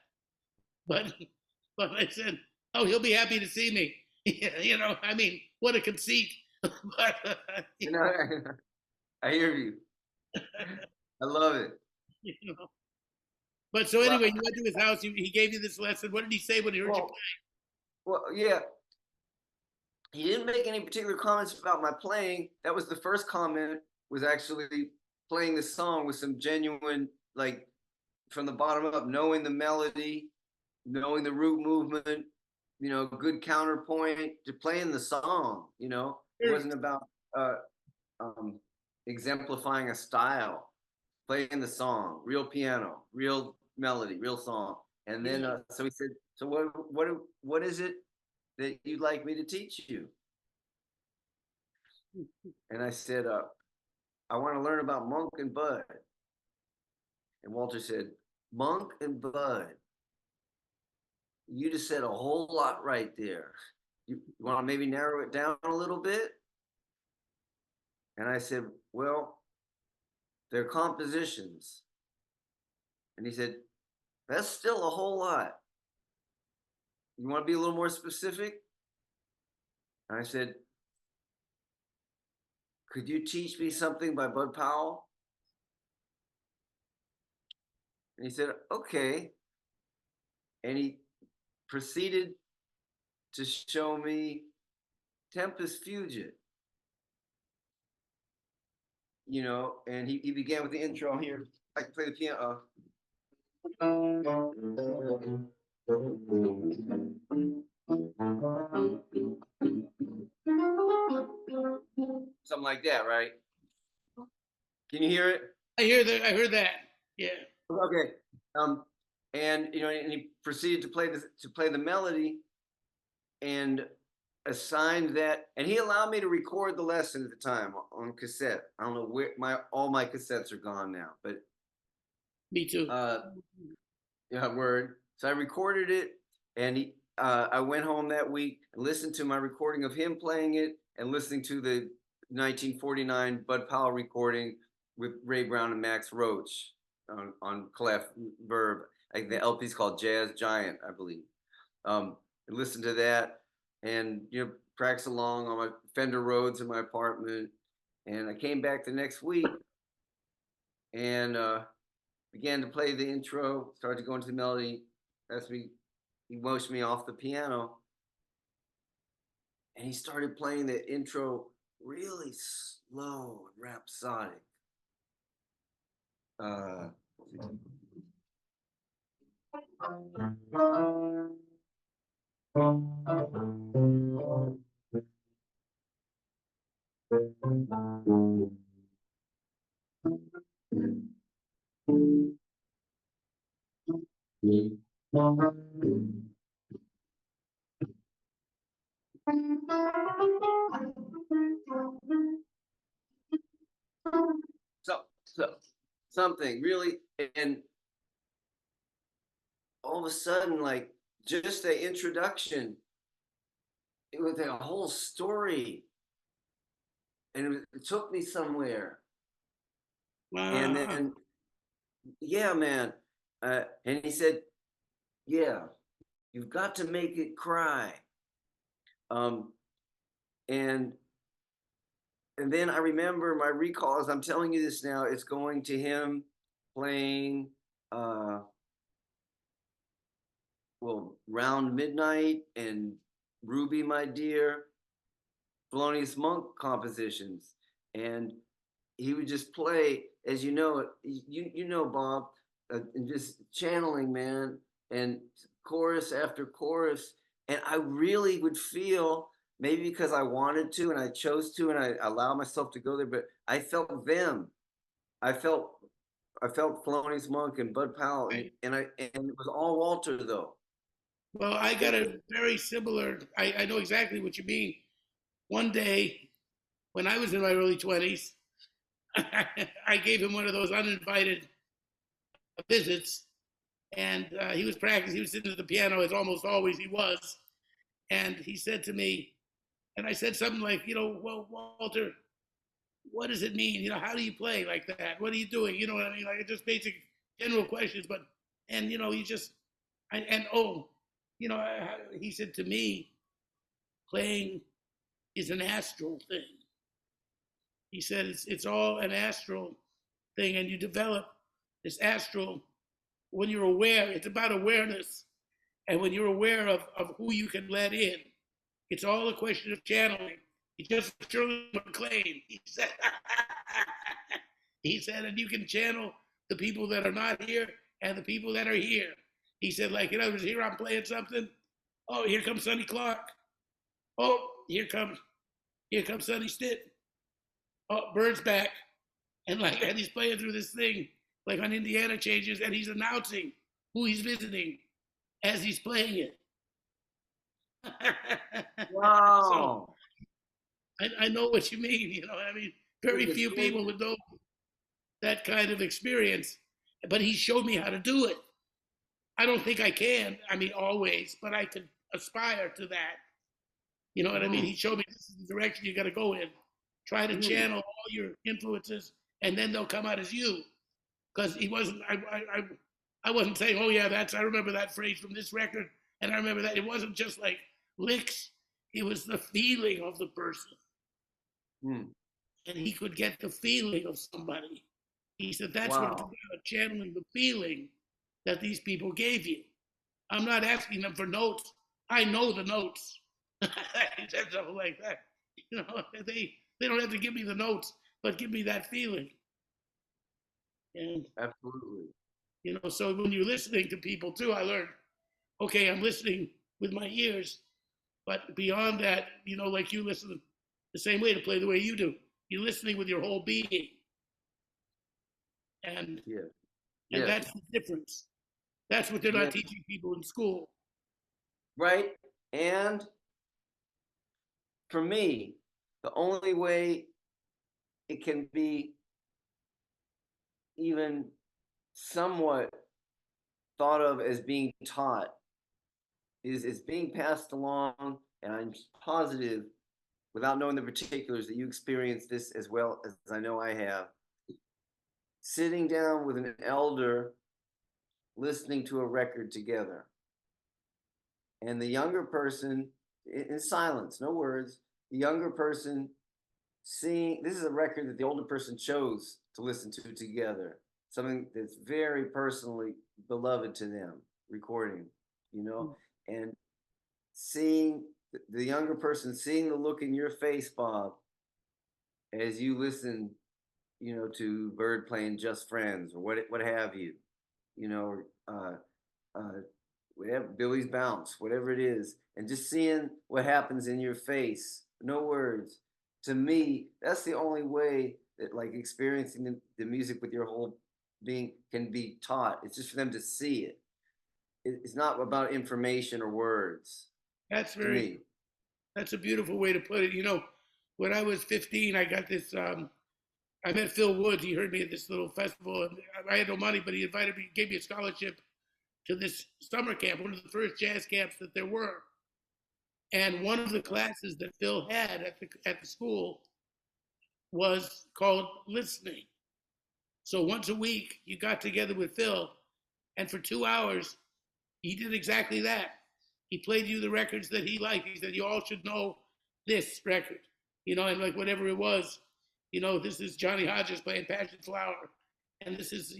But but I said, oh, he'll be happy to see me. I mean, what a conceit. But I hear you. I love it. you know. But so Well, anyway, you went to his house. He gave you this lesson. What did he say when he heard you play? well, yeah. He didn't make any particular comments about my playing. That was the first comment, was actually playing the song with some genuine, like, from the bottom up, knowing the melody, knowing the root movement, good counterpoint to playing the song. It wasn't about exemplifying a style, playing the song, real piano, real melody, real song. And then, so he said, so what is it that you'd like me to teach you? And I said, I want to learn about Monk and Bud. And Walter said, Monk and Bud. You just said a whole lot right there. You want to maybe narrow it down a little bit? And I said, well, they're compositions. And he said, that's still a whole lot. You want to be a little more specific? And I said, could you teach me something by Bud Powell? And he said, okay. And he proceeded to show me Tempest Fugit. And he began with the intro here. I can play the piano. Something like that, right? Can you hear it? I heard that. Yeah. Okay. And he proceeded to play the melody, and assigned that, and he allowed me to record the lesson at the time on cassette. I don't know where all my cassettes are gone now, but me too. Yeah, word. So I recorded it, and I went home that week and listened to my recording of him playing it, and listening to the 1949 Bud Powell recording with Ray Brown and Max Roach on clef verb. Like the LP's called Jazz Giant, I believe. I listened to that, and practice along on my Fender Rhodes in my apartment. And I came back the next week and began to play the intro, started to go into the melody. He motioned me off the piano, and he started playing the intro really slow and rhapsodic. So something really, and all of a sudden, like, just the introduction, it was a whole story, and it took me somewhere. Wow. And then, yeah, man. And he said, yeah, you've got to make it cry. And then I remember my recall, as I'm telling you this now, it's going to him playing Round Midnight and Ruby, My Dear, Thelonious Monk compositions. And he would just play, as you know, Bob, and just channeling, man, and chorus after chorus. And I really would feel maybe because I wanted to and I chose to and I allow myself to go there, but I felt them. I felt I felt Thelonious Monk and Bud Powell, Right? and it was all Walter though. Well, I got It, a very similar. I know exactly what you mean. One day, when I was in my early 20s, I gave him one of those uninvited visits, and he was practicing. He was sitting at the piano, as almost always he was. And he said to me, and I said something like, well, Walter, what does it mean? How do you play like that? What are you doing? You know what I mean? Like just basic general questions. But, and, he just, and oh, he said to me, playing is an astral thing. He said it's all an astral thing, and you develop this astral when you're aware. It's about awareness, and when you're aware of who you can let in, it's all a question of channeling. He just Shirley MacLaine. He said, he said, and you can channel the people that are not here and the people that are here. He said, like, in other words, here I'm playing something. Oh, here comes Sonny Clark. Oh, here comes Sonny Stitt. Oh, Bird's back. And he's playing through this thing, like on Indiana Changes, and he's announcing who he's visiting as he's playing it. So wow. I know what you mean. I mean, very few people would know that kind of experience, but he showed me how to do it. I don't think I can. I mean, always, but I could aspire to that. You know what I mean? He showed me this is the direction you got to go in. Try to channel all your influences, and then they'll come out as you. Because he wasn't. I wasn't saying, oh yeah, I remember that phrase from this record, and I remember that. It wasn't just like licks. It was the feeling of the person, Mm. and he could get the feeling of somebody. He said that's what it's Wow. about, channeling the feeling that these people gave you. I'm not asking them for notes. I know the notes. He said something like that. They don't have to give me the notes, but give me that feeling. And Absolutely. so when you're listening to people too, I learned, okay, I'm listening with my ears, but beyond that, like you listen the same way to play the way you do. You're listening with your whole being, and Yes. and Yes. that's the difference. That's what they're not Yes. teaching people in school. Right. And for me, the only way it can be even somewhat thought of as being taught is it's being passed along, and I'm positive, without knowing the particulars, that you experienced this as well as I know I have. Sitting down with an elder, listening to a record together, and the younger person in silence, no words, the younger person seeing this is a record that the older person chose to listen to together, something that's very personally beloved to them, recording, you know, and seeing the younger person, seeing the look in your face, Bob, as you listen, to Bird playing Just Friends or what have you, you know, uh, whatever, Billy's Bounce, whatever it is, and just seeing what happens in your face, no words. To me, that's the only way that like experiencing the music with your whole being can be taught. It's just for them to see it. It's not about information or words That's to very. me. That's a beautiful way to put it. When I was 15, I got this. I met Phil Woods. He heard me at this little festival, and I had no money, but he invited me, gave me a scholarship to this summer camp, one of the first jazz camps that there were. And one of the classes that Phil had at the school was called listening. So once a week, you got together with Phil, and for 2 hours, he did exactly that. He played you the records that he liked. He said, you all should know this record, and like whatever it was, this is Johnny Hodges playing Passion Flower. And this is,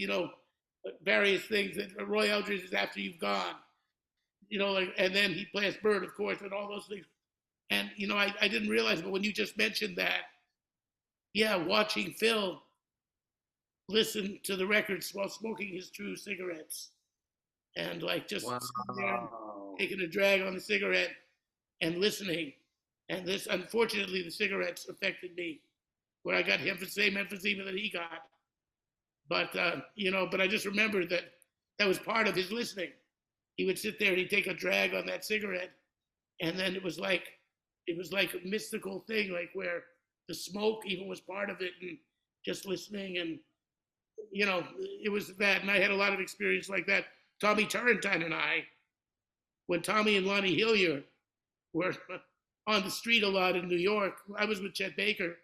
various things that Roy Eldridge is After You've Gone, and then he plays Bird, of course, and all those things. And, I didn't realize, but when you just mentioned that, yeah, watching Phil listen to the records while smoking his true cigarettes and like just sitting there and Wow. taking a drag on the cigarette and listening. And this, unfortunately, the cigarettes affected me, where I got the same emphysema that he got. But but I just remember that that was part of his listening. He would sit there and he'd take a drag on that cigarette, and then it was like a mystical thing, like where the smoke even was part of it, and just listening, and it was that. And I had a lot of experience like that. Tommy Turrentine and I, when Tommy and Lonnie Hillier were on the street a lot in New York, I was with Chet Baker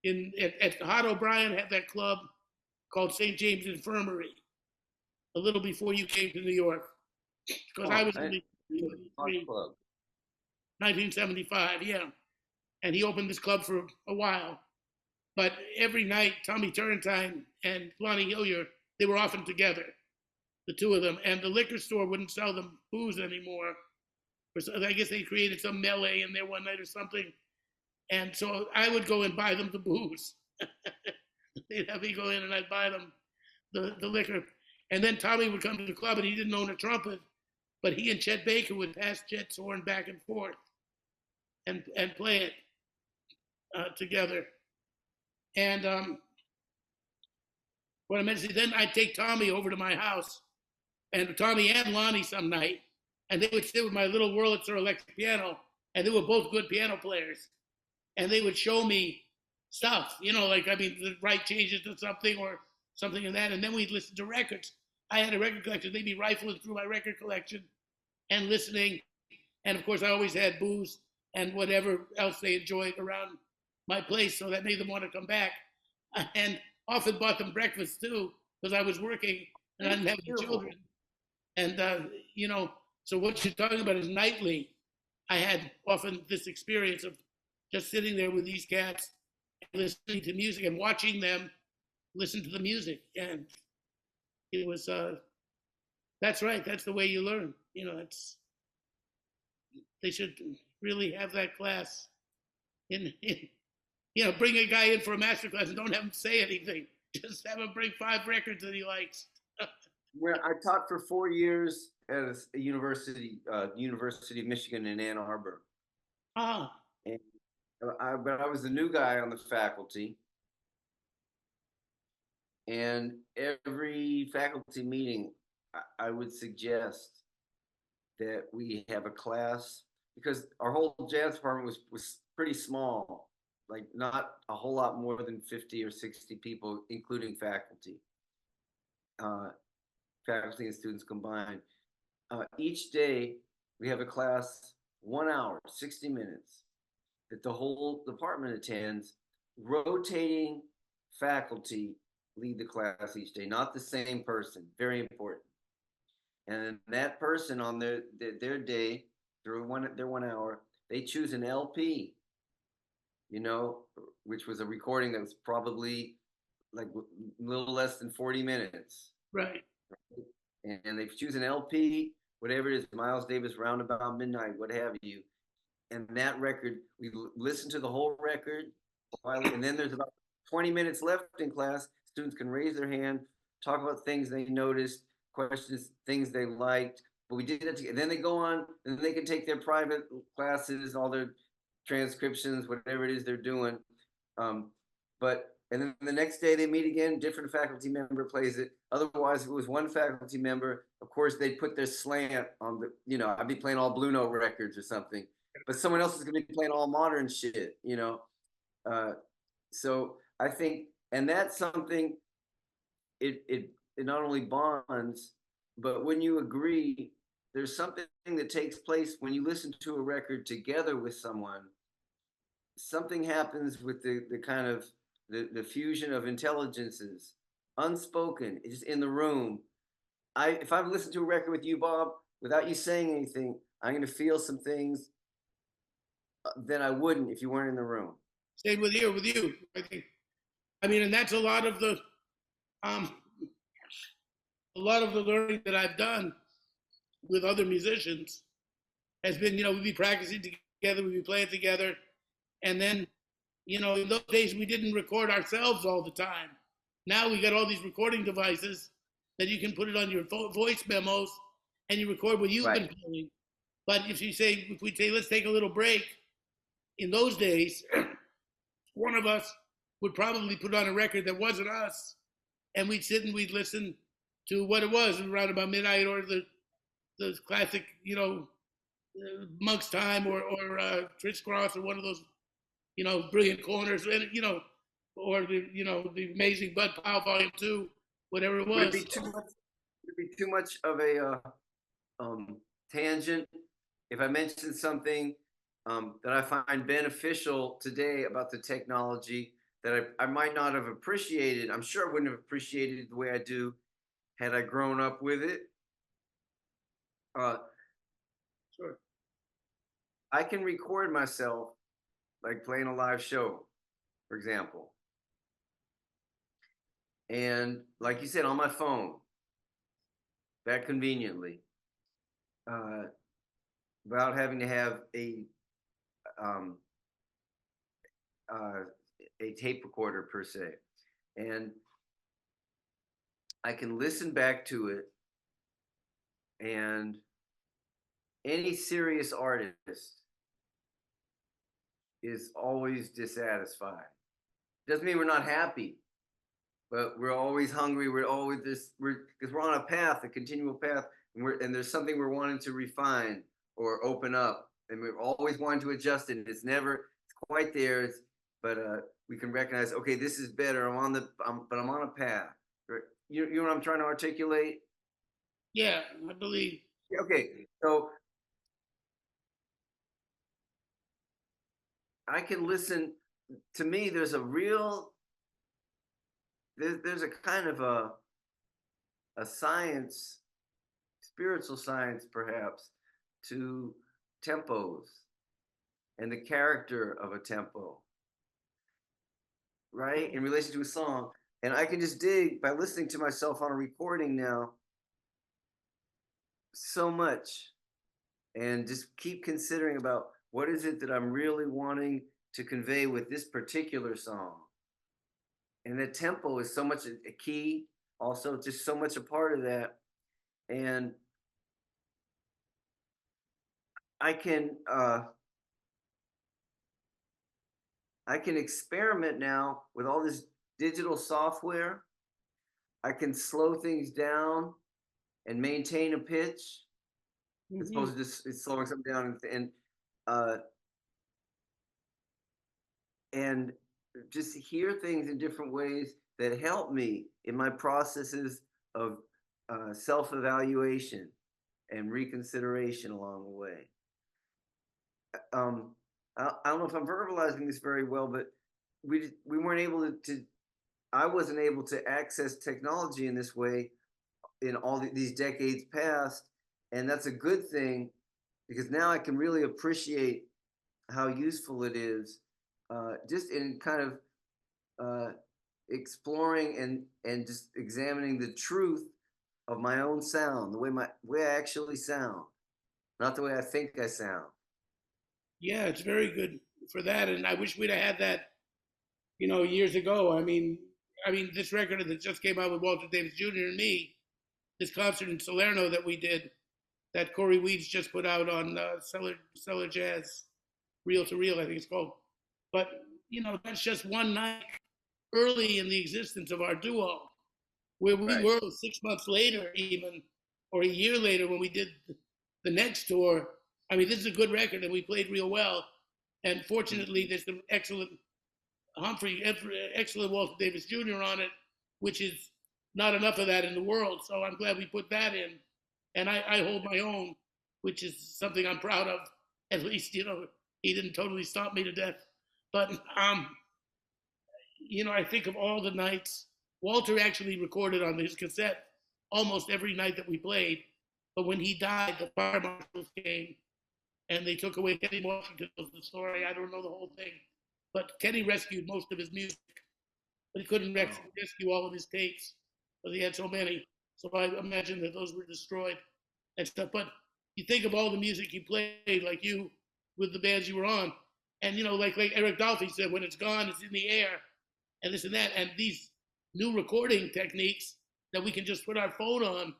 at Hot O'Brien had that club called St. James Infirmary a little before you came to New York, because I was in the 1975, yeah. And he opened this club for a while. But every night, Tommy Turrentine and Lonnie Hillier, they were often together, the two of them. And the liquor store wouldn't sell them booze anymore. I guess they created some melee in there one night or something. And so I would go and buy them the booze. They'd have me go in and I'd buy them the liquor. And then Tommy would come to the club and he didn't own a trumpet, but he and Chet Baker would pass Chet's horn back and forth and play it together. And what I meant to say, then I'd take Tommy over to my house, and Tommy and Lonnie some night, and they would sit with my little Wurlitzer electric piano, and they were both good piano players, and they would show me stuff, the right changes to something or something in that, and then we'd listen to records. I had a record collection. They'd be rifling through my record collection and listening, and of course I always had booze and whatever else they enjoyed around my place, so that made them want to come back, and often bought them breakfast too, because I was working and I didn't have the children. And so what you're talking about is nightly. I had often this experience of just sitting there with these cats, listening to music and watching them listen to the music, and it was that's right. That's the way you learn. They should really have that class in bring a guy in for a master class and don't have him say anything. Just have him bring 5 records that he likes. Well, I taught for 4 years at a university, University of Michigan in Ann Arbor. Ah. And but I was the new guy on the faculty. And every faculty meeting, I would suggest that we have a class, because our whole jazz department was pretty small. Like not a whole lot more than 50 or 60 people, including faculty, faculty and students combined. Each day we have a class, 1 hour, 60 minutes, that the whole department attends. Rotating faculty lead the class each day, not the same person, very important. And that person on their day, their 1 hour, they choose an LP, which was a recording that was probably like a little less than 40 minutes. Right. And they choose an LP, whatever it is, Miles Davis, Roundabout Midnight, what have you. And that record, we listen to the whole record, and then there's about 20 minutes left in class. Students can raise their hand, talk about things they noticed, questions, things they liked. But we did it together. And then they go on, and they can take their private classes, all their transcriptions, whatever it is they're doing. And then the next day they meet again, different faculty member plays it. Otherwise, if it was one faculty member, of course, they'd put their slant on I'd be playing all Blue Note records or something, but someone else is going to be playing all modern shit, So I think, and that's something, it not only bonds, but when you agree, there's something that takes place when you listen to a record together with someone. Something happens with the kind of the fusion of intelligences, unspoken, it's just in the room. If I've listened to a record with you, Bob, without you saying anything, I'm going to feel some things that I wouldn't if you weren't in the room. Same with you. I think. And that's a lot of the learning that I've done with other musicians has been, we'd be practicing together, we'd be playing together, and then, in those days we didn't record ourselves all the time. Now we got all these recording devices that you can put it on your voice memos and you record what you've been playing. But if we say, let's take a little break, in those days, one of us would probably put on a record that wasn't us, and we'd sit and we'd listen to what it was around about midnight, or the classic, Monk's Time, or Trish Cross, or one of those, Brilliant Corners, and or the Amazing Bud Powell Volume 2, whatever it Would it was. be too much? Would it be too much of a tangent if I mentioned something that I find beneficial today about the technology that I might not have appreciated? I'm sure I wouldn't have appreciated it the way I do had I grown up with it. Sure. I can record myself like playing a live show, for example. And like you said, on my phone, that conveniently, without having to have um, a tape recorder per se. And I can listen back to it, and any serious artist is always dissatisfied. Doesn't mean we're not happy, but we're always hungry. We're always because we're on a path, a continual path, and there's something we're wanting to refine or open up, and we're always wanting to adjust it. It's never quite there. But we can recognize, okay, this is better. But I'm on a path. You know what I'm trying to articulate? Yeah, I believe. Okay, so I can listen. To me, there's a kind of a science, spiritual science perhaps, to tempos and the character of a tempo, right? In relation to a song. And I can just dig by listening to myself on a recording now so much, and just keep considering about what is it that I'm really wanting to convey with this particular song. And the tempo is so much a key, also just so much a part of that. And I can experiment now with all this digital software. I can slow things down and maintain a pitch, as opposed to just slowing something down and just hear things in different ways that help me in my processes of self-evaluation and reconsideration along the way. I don't know if I'm verbalizing this very well, but we weren't able to I wasn't able to access technology in this way in all these decades past, and that's a good thing, because now I can really appreciate how useful it is, just in kind of exploring and just examining the truth of my own sound, the way I actually sound, not the way I think I sound. Yeah, it's very good for that, and I wish we'd have had that, years ago. I mean, this record that just came out with Walter Davis Jr. and me, this concert in Salerno that we did, that Corey Weeds just put out on Cellar Jazz, Reel to Reel, I think it's called. But that's just one night early in the existence of our duo, where we Right. were 6 months later, even, or a year later, when we did the next tour. I mean, this is a good record, and we played real well. And fortunately, there's some excellent excellent Walter Davis Jr. on it, which is not enough of that in the world. So I'm glad we put that in. And I hold my own, which is something I'm proud of. At least, he didn't totally stomp me to death. But, I think of all the nights. Walter actually recorded on his cassette almost every night that we played. But when he died, the fire marshals came and they took away Kenny Washington was the story. I don't know the whole thing. But Kenny rescued most of his music, but he couldn't rescue all of his tapes because he had so many. So I imagine that those were destroyed and stuff. But you think of all the music you played, like you, with the bands you were on, and like Eric Dolphy said, when it's gone, it's in the air, and this and that, and these new recording techniques that we can just put our phone on,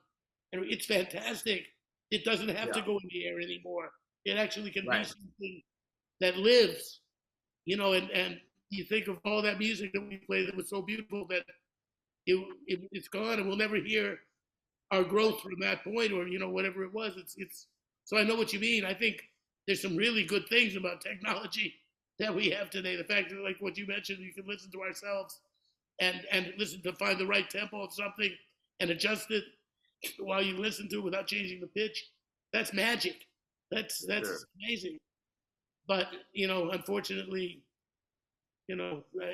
and it's fantastic. It doesn't have to go in the air anymore. It actually can be something that lives and you think of all that music that we played that was so beautiful that it's gone, and we'll never hear our growth from that point, or whatever it was. It's so I know what you mean. I think there's some really good things about technology that we have today. The fact that, like what you mentioned, you can listen to ourselves and listen to find the right tempo of something and adjust it while you listen to it without changing the pitch. That's magic. That's Sure. amazing. But unfortunately,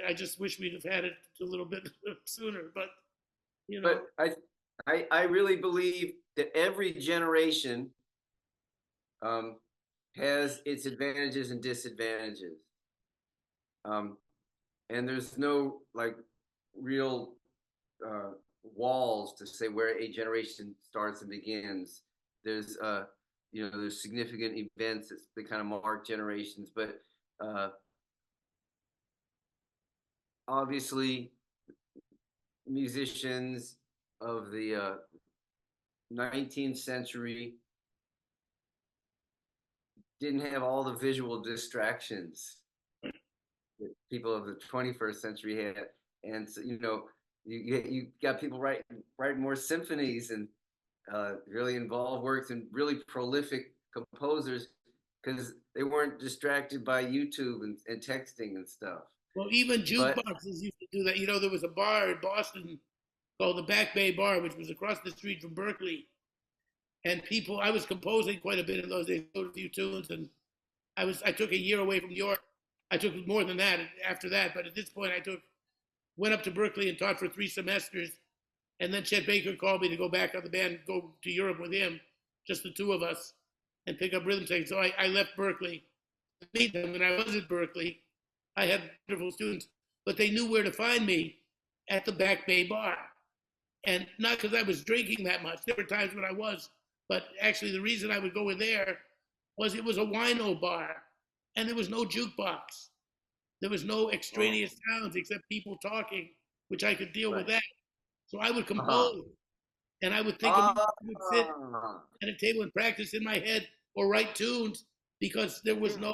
I just wish we'd have had it a little bit sooner. But you know, But I really believe that every generation um, has its advantages and disadvantages. Um, and there's no like real uh, walls to say where a generation starts and begins. There's there's significant events that kind of mark generations, but uh, obviously musicians of the 19th century didn't have all the visual distractions that people of the 21st century had, and so, you got people writing more symphonies and really involved works and really prolific composers because they weren't distracted by YouTube and texting and stuff. well, even But jukeboxes used to do that. There was a bar in Boston called the Back Bay Bar, which was across the street from Berkeley. And people, I was composing quite a bit in those days, wrote a few tunes, and I took a year away from New York. I took more than that after that, but at this point, went up to Berkeley and taught for 3 semesters, and then Chet Baker called me to go back on the band, go to Europe with him, just the two of us, and pick up rhythm section. So I left Berkeley to meet them. When I was at Berkeley, I had wonderful students, but they knew where to find me at the Back Bay Bar. And not because I was drinking that much. There were times when I was, but actually the reason I would go in there was it was a wino bar, and there was no jukebox. There was no oh, extraneous sounds except people talking, which I could deal with right. that. So I would Uh-huh. compose, and I would think of music. Ah, I would sit at a table and practice in my head or write tunes because there was yeah.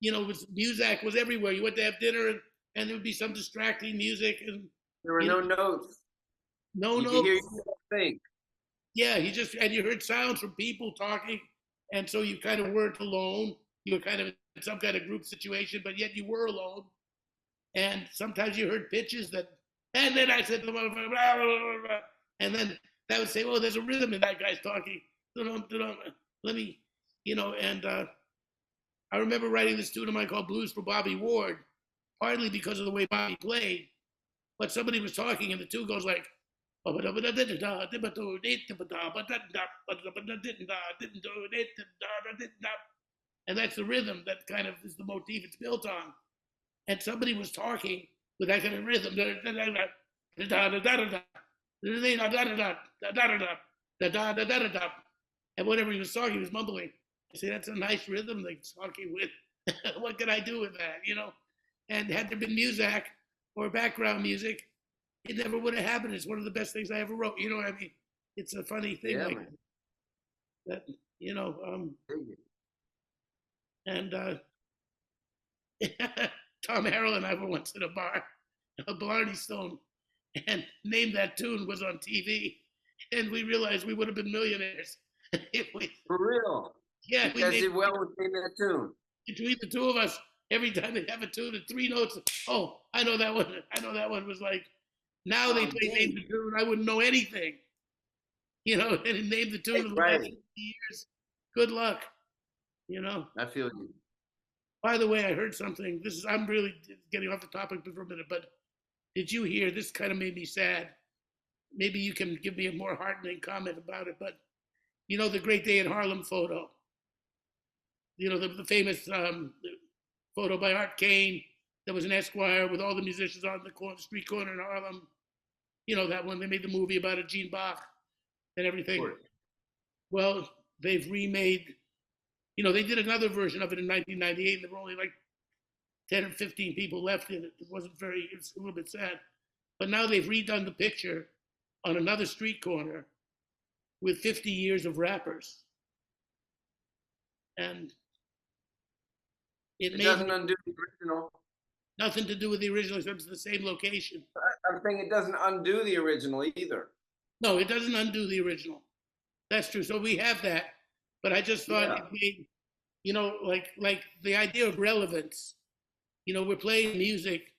no, music was everywhere. You went to have dinner, and there would be some distracting music, and There were you know, no notes. no You could hear notes. yourself think. Yeah, you heard sounds from people talking, and so you kind of weren't alone. You were kind of in some kind of group situation, but yet you were alone. And sometimes you heard pitches and then I said to the motherfucker, blah, blah, blah, blah, and then that would say, "Oh, there's a rhythm in that guy's talking." Let me, and I remember writing this tune of mine called "Blues for Bobby Ward," partly because of the way Bobby played, but somebody was talking, and the tune goes like, and that's the rhythm that kind of is the motif it's built on. And somebody was talking with that kind of rhythm. And whenever he was talking, he was mumbling. I say, that's a nice rhythm they're talking with. What can I do with that? And had there been music or background music, it never would have happened. It's one of the best things I ever wrote. You know what I mean? It's a funny thing Yeah, like man. that, and Tom Harrell and I were once in a bar, a Blarney Stone, and Name That Tune was on TV, and we realized we would have been millionaires if we, For real. yeah, You we guys named did well with that tune. between the two of us. Every time they have a tune and 3 notes, oh, I know that one. I know that one was like. Now they Oh, play Name dang. the Tune, I wouldn't know anything, and name the tune of the last Right. 50 years. Good luck, you know. I feel you. By the way, I heard something. I'm really getting off the topic for a minute, but did you hear? This kind of made me sad. Maybe you can give me a more heartening comment about it. But the Great Day in Harlem photo. The famous photo by Art Kane. That was an Esquire with all the musicians on the street corner in Harlem. That one. They made the movie about it, Gene Bach and Of everything. course. Well, they've remade. They did another version of it in 1998, and there were only like 10 or 15 people left in it. It wasn't very. It's a little bit sad. But now they've redone the picture on another street corner with 50 years of rappers. And it It made doesn't me, undo the original. Nothing to do with the original, except it's the same location. I'm saying it doesn't undo the original either. No, it doesn't undo the original. That's true. So we have that, but I just thought Yeah. it made, like the idea of relevance. We're playing music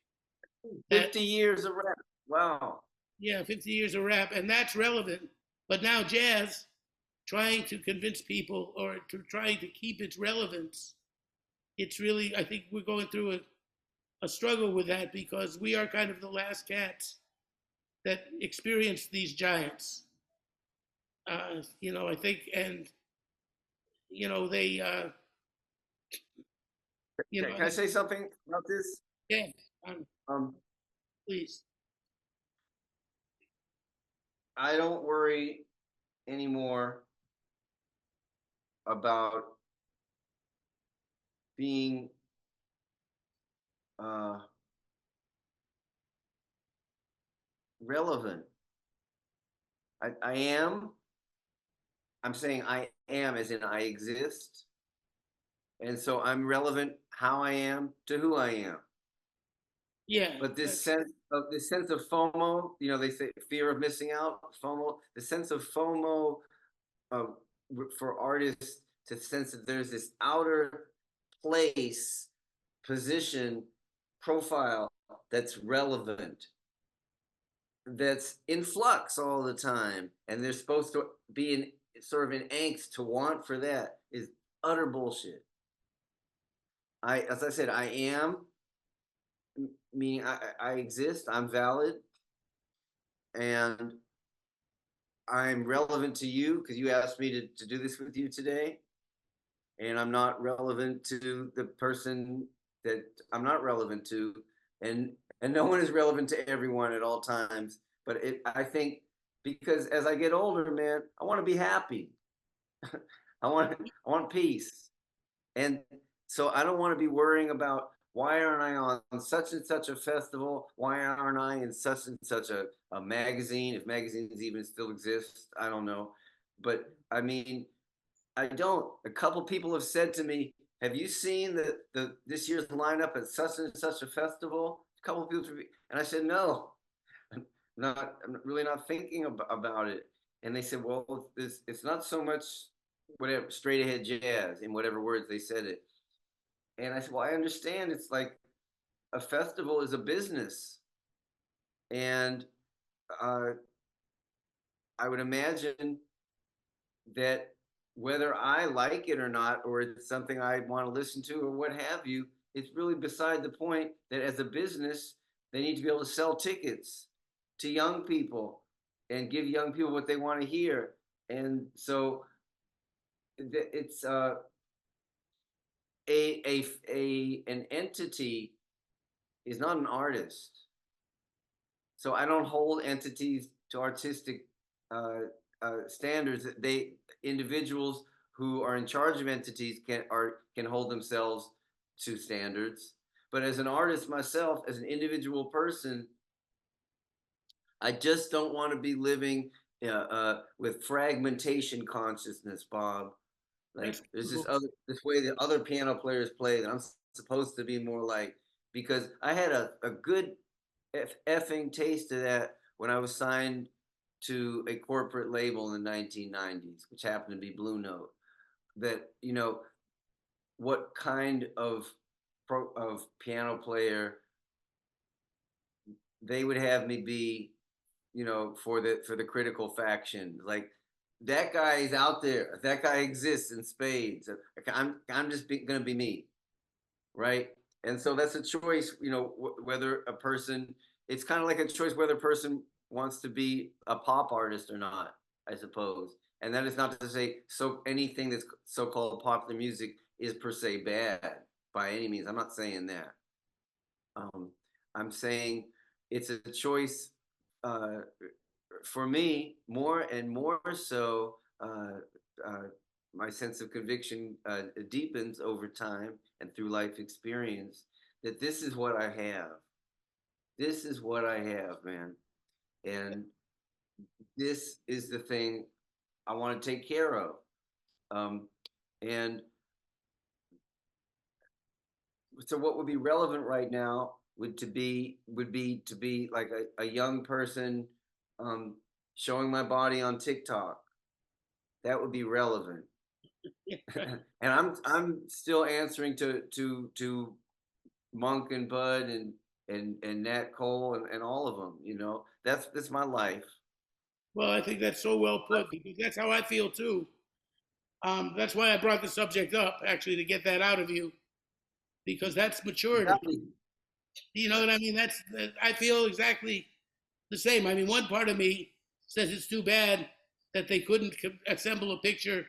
that, 50 years of rap. Wow. yeah, 50 years of rap, and that's relevant. But now jazz, trying to convince people or to trying to keep its relevance, it's really, I think we're going through a struggle with that because we are kind of the last cats that experienced these giants. I think, and they, Can I say something about this? yeah, um, Um, please. I don't worry anymore about being uh, relevant. I am. I'm saying I am as in I exist. And so I'm relevant how I am to who I am. Yeah, But that's this sense of FOMO, they say fear of missing out, FOMO, the sense of FOMO uh, for artists to sense that there's this outer place, position, profile that's relevant, that's in flux all the time, and they're supposed to be in sort of in angst to want for that is utter bullshit. As I said, I am, meaning I exist, I'm valid, and I'm relevant to you because you asked me to do this with you today. And I'm not relevant to the person that I'm not relevant to. And no one is relevant to everyone at all times. But I think because as I get older, man, I want to be happy. I want peace. And so I don't want to be worrying about why aren't I on such and such a festival? Why aren't I in such and such a magazine? If magazines even still exist, I don't know. But I mean, I don't. A couple people have said to me, "Have you seen the this year's lineup at such and such a festival?" A couple of people, and I said, "No, I'm really not thinking about it." And they said, "Well, it's not so much whatever straight ahead jazz in whatever words they said it." And I said, "Well, I understand. It's like a festival is a business, and uh, I would imagine that whether I like it or not, or it's something I want to listen to, or what have you, it's really beside the point that as a business, they need to be able to sell tickets to young people and give young people what they want to hear. And so it's an entity is not an artist. So I don't hold entities to artistic uh, standards. They individuals who are in charge of entities can hold themselves to standards. But as an artist myself, as an individual person, I just don't want to be living with fragmentation consciousness, Bob. Like that's there's cool. this way that other piano players play that I'm supposed to be more like because I had a good effing taste of that when I was signed to a corporate label in the 1990s, which happened to be Blue Note. That what kind of piano player they would have me be, for the critical faction. Like that guy is out there. That guy exists in spades. I'm just gonna be me, right? And so that's a choice, whether a person, it's kind of like a choice whether a person wants to be a pop artist or not, I suppose. And that is not to say so anything that's so-called popular music is per se bad by any means. I'm not saying that. Um, I'm saying it's a choice uh, for me more and more so. Uh, my sense of conviction deepens over time and through life experience that this is what I have. This is what I have, man. And this is the thing I want to take care of. Um, and so, what would be relevant right now would be like a young person um, showing my body on TikTok. That would be relevant. Yeah, And I'm still answering to Monk and Bud and Nat Cole and all of them. That's my life. well, I think that's so well put because that's how I feel too. That's why I brought the subject up, actually, to get that out of you, because that's maturity. Exactly. You know what I mean? I feel exactly the same. I mean, one part of me says it's too bad that they couldn't assemble a picture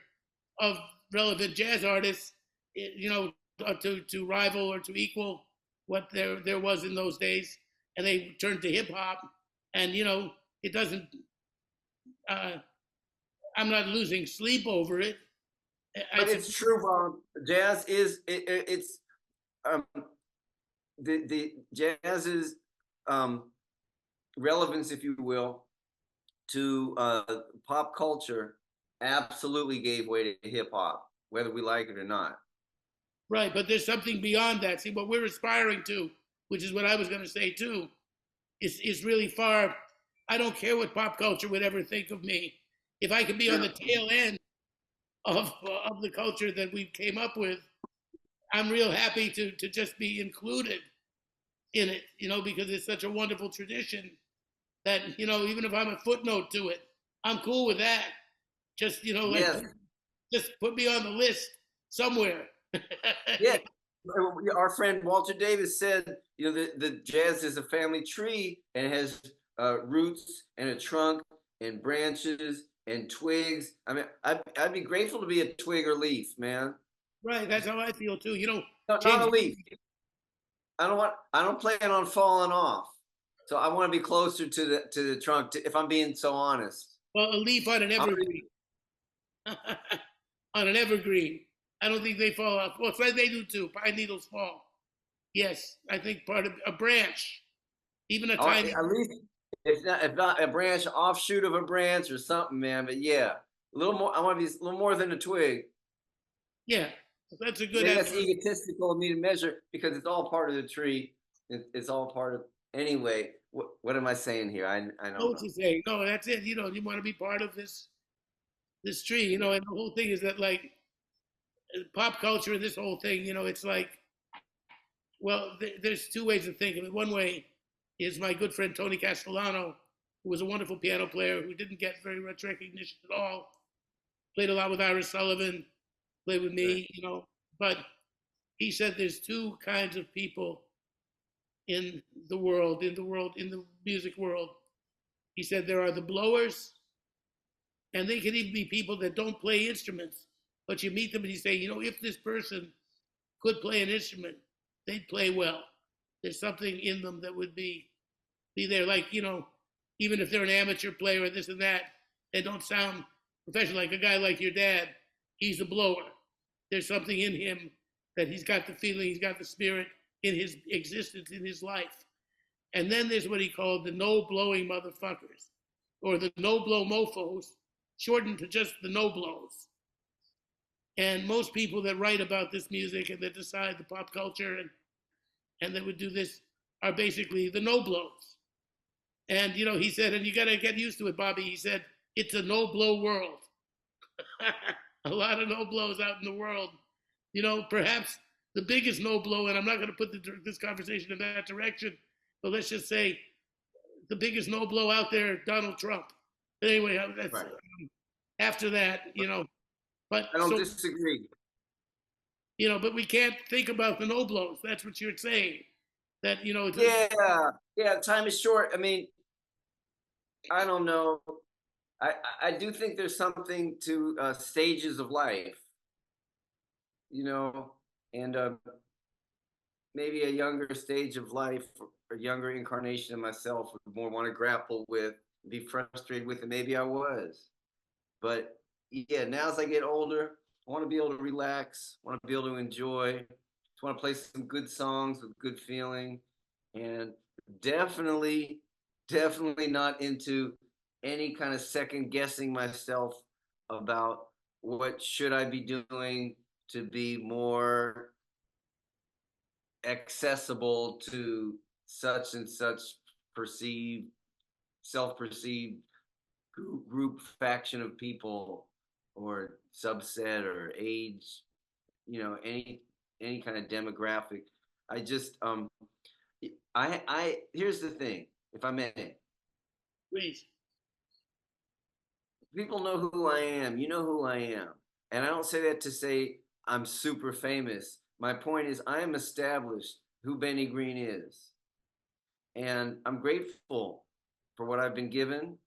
of relevant jazz artists, to rival or to equal what there was in those days, and they turned to hip hop, and it doesn't. Uh, I'm not losing sleep over it. I But it's true, Bob. Jazz is it's um, the jazz's um, relevance, if you will, to pop culture absolutely gave way to hip hop, whether we like it or not. Right, but there's something beyond that. See, what we're aspiring to, which is what I was going to say too, is really far. I don't care what pop culture would ever think of me. If I could be on Yeah. the tail end of the culture that we came up with, I'm real happy to just be included in it, because it's such a wonderful tradition that, even if I'm a footnote to it, I'm cool with that. Just, like, Yes. just put me on the list somewhere. Yeah. Our friend Walter Davis said, the jazz is a family tree and has roots and a trunk and branches and twigs. I mean, I'd be grateful to be a twig or leaf, man. Right, that's how I feel too. Not James, a leaf. I don't plan on falling off. So I want to be closer to the trunk, if I'm being so honest. well, a leaf on an I'm evergreen, on an evergreen. I don't think they fall off. Well, so they do too. Pine needles fall. Yes, I think part of a branch, even a tiny. at least if not a branch, offshoot of a branch or something, man. But yeah, a little more. I want to be a little more than a twig. Yeah, that's a good Maybe that's effort. egotistical of me to measure because it's all part of the tree. It's all part of. Anyway, what am I saying here? I Know don't what know. you're saying? No, that's it. You want to be part of this tree. And the whole thing is that, like, pop culture and this whole thing. It's like, well, there's two ways of thinking. One way is my good friend Tony Castellano, who was a wonderful piano player who didn't get very much recognition at all. Played a lot with Iris Sullivan, played with Right. me. But he said there's two kinds of people in the music world. He said there are the blowers, and they can even be people that don't play instruments. But you meet them and you say, if this person could play an instrument, they'd play well. There's something in them that would be there. Like, even if they're an amateur player or this and that, they don't sound professional. Like a guy like your dad, he's a blower. There's something in him that he's got the feeling, he's got the spirit in his existence, in his life. And then there's what he called the no blowing motherfuckers, or the no blow mofos, shortened to just the no blows. And most people that write about this music and that decide the pop culture and that would do this are basically the no blows. And he said, and you got to get used to it, Bobby. He said, it's a no blow world. A lot of no blows out in the world. Perhaps the biggest no blow, and I'm not going to put this conversation in that direction, but let's just say the biggest no blow out there, Donald Trump. But anyway, that's Right. after that, But I don't so disagree. but we can't think about the no blows. That's what you're saying. That Yeah, yeah. Time is short. I mean, I don't know. I do think there's something to stages of life, you know, and maybe a younger stage of life, a younger incarnation of myself would more want to grapple with, be frustrated with, and maybe I was. But yeah, now as I get older, I want to be able to relax, want to be able to enjoy, just want to play some good songs with good feeling, and definitely, definitely not into any kind of second guessing myself about what should I be doing to be more accessible to such and such perceived, self-perceived group faction of people or subset or age, any kind of demographic. I just I here's the thing, if I may. Please. People know who I am. You know who I am. And I don't say that to say I'm super famous. My point is I am established who Benny Green is. And I'm grateful for what I've been given,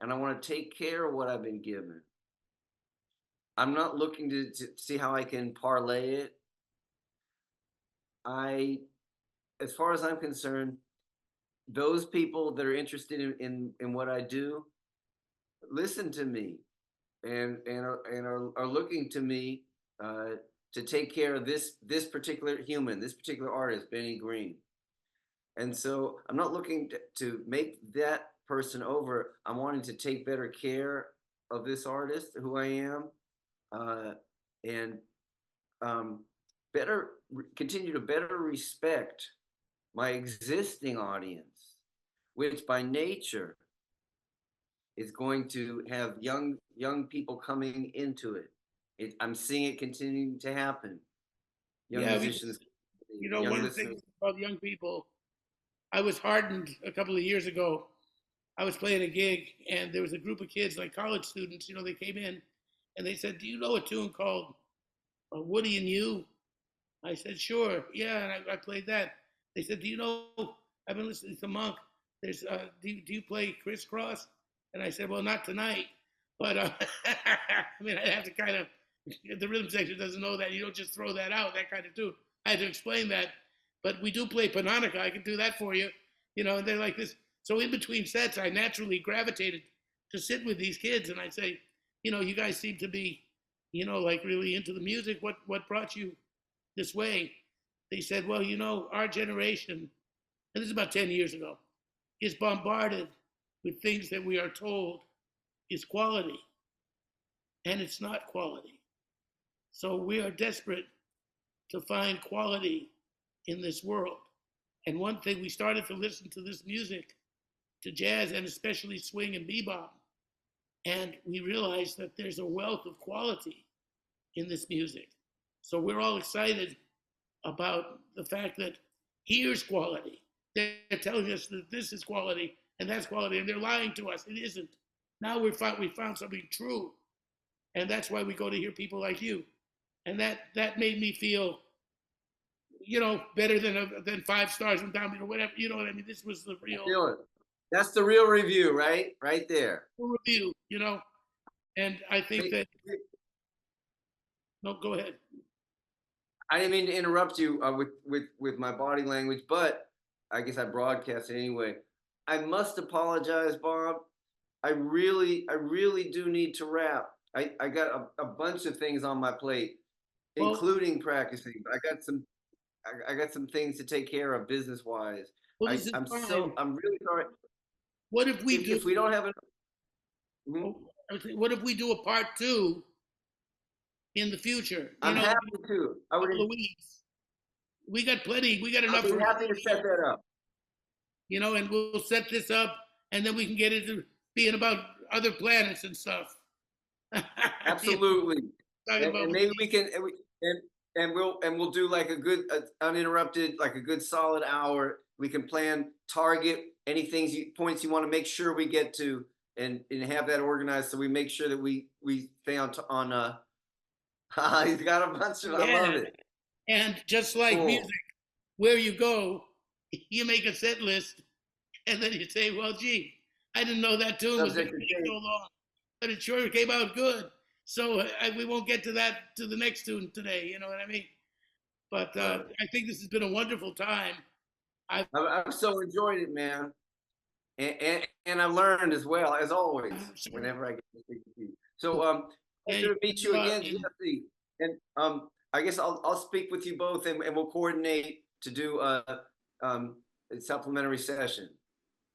and I want to take care of what I've been given. I'm not looking to see how I can parlay it. As far as I'm concerned, those people that are interested in what I do, listen to me and are looking to me to take care of this particular human, this particular artist, Benny Green. And so I'm not looking to make that person over. I'm wanting to take better care of this artist, who I am, and better continue to better respect my existing audience, which by nature is going to have young people coming into it. I'm seeing it continuing to happen. Young musicians, young one of the listeners. things about young people, I was hardened a couple of years ago. I was playing a gig, and there was a group of kids, like college students. They came in, and they said, "Do you know a tune called Woody and You?" I said, "Sure, yeah." And I played that. They said, "Do you know? I've been listening to Monk. There's, do you play Crisscross?" And I said, "Well, not tonight, but I mean, I have to kind of. The rhythm section doesn't know that. You don't just throw that out. That kind of tune. I had to explain that, but we do play Panonica. I can do that for you, And they're like this. So in between sets, I naturally gravitated to sit with these kids, and I say, you guys seem to be, like really into the music. What brought you this way? They said, well, our generation, and this is about 10 years ago, is bombarded with things that we are told is quality, and it's not quality. So we are desperate to find quality in this world. And one thing, we started to listen to this music, to jazz, and especially swing and bebop, and we realized that there's a wealth of quality in this music. So we're all excited about the fact that here's quality. They're telling us that this is quality and that's quality, and they're lying to us. It isn't. Now we found something true, and that's why we go to hear people like you, and that made me feel, better than 5 stars from down, whatever. You know what I mean? This was the real. Feel it. That's the real review, right? Right there. Review, and I think that. No, go ahead. I didn't mean to interrupt you with my body language, but I guess I broadcast it anyway. I must apologize, Bob. I really do need to wrap. I got a bunch of things on my plate, including practicing. I got some things to take care of business wise. Well, this is fine. I'm really sorry. What if we do? If we don't have what if we do a part 2 in the future? I'm happy to. We got plenty. We got enough. I'll be happy to set that up. And we'll set this up, and then we can get into being about other planets and stuff. Absolutely. And maybe we can, and we'll do like a good uninterrupted, like a good solid hour. We can plan, target any points you want to make sure we get to, and have that organized so we make sure that we stay on. He's got a bunch of. I love it. And just like music, where you go, you make a set list, and then you say, "Well, gee, I didn't know that tune was going to take so long, but it sure came out good." So we won't get to the next tune today. You know what I mean? But I think this has been a wonderful time. I've so enjoyed it, man, and I learned as well, as always, whenever I get to speak with you. So pleasure to meet you again, Jessy. And I guess I'll speak with you both, and we'll coordinate to do a supplementary session.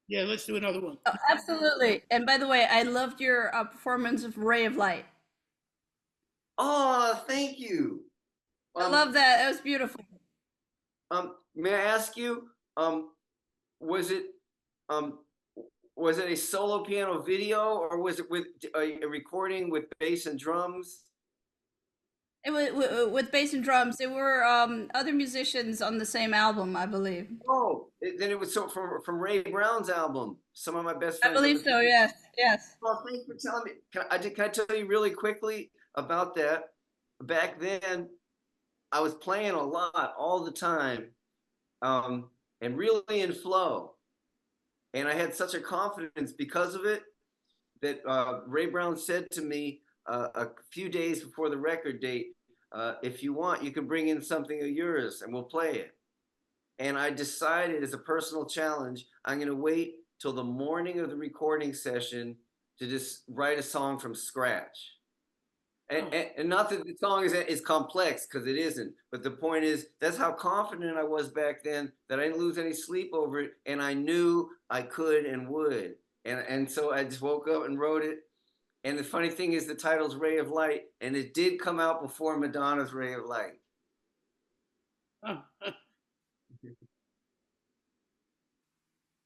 Yeah, let's do another one. Oh, absolutely. And by the way, I loved your performance of Ray of Light. Oh, thank you. I love that. It was beautiful. May I ask you, was it um was it a solo piano video, or was it with a recording with bass and drums? It was with bass and drums. There were other musicians on the same album, I believe. Oh, then it was so from Ray Brown's album. Some of my best I friends believe ever. so. Yes. Yes. Well, thanks for telling me. Can I tell you really quickly about that? Back then, I was playing a lot all the time, and really in flow. And I had such a confidence because of it that Ray Brown said to me a few days before the record date, if you want, you can bring in something of yours and we'll play it. And I decided as a personal challenge, I'm going to wait till the morning of the recording session to just write a song from scratch. And not that the song is complex, because it isn't. But the point is, that's how confident I was back then, that I didn't lose any sleep over it. And I knew I could and would. And so I just woke up and wrote it. And the funny thing is, the title's Ray of Light. And it did come out before Madonna's Ray of Light.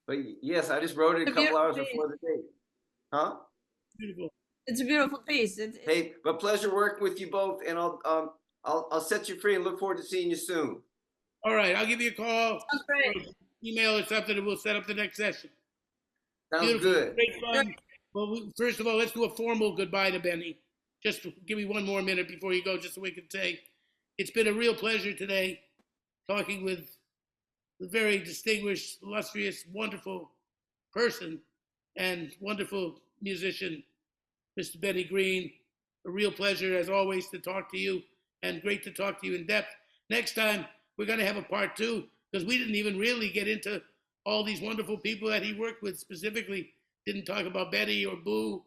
But yes, I just wrote it a couple hours before the date. Huh? Beautiful. It's a beautiful piece. Hey, but pleasure working with you both, and I'll set you free and look forward to seeing you soon. All right, I'll give you a call, Sounds great. or email or something, and we'll set up the next session. Sounds Beautiful. good. Great fun. Well, first of all, let's do a formal goodbye to Benny. Just give me one more minute before you go, just so we can say it's been a real pleasure today talking with a very distinguished, illustrious, wonderful person and wonderful musician, Mr. Benny Green. A real pleasure, as always, to talk to you, and great to talk to you in depth. Next time, we're going to have a part 2, because we didn't even really get into all these wonderful people that he worked with specifically. Didn't talk about Betty or Boo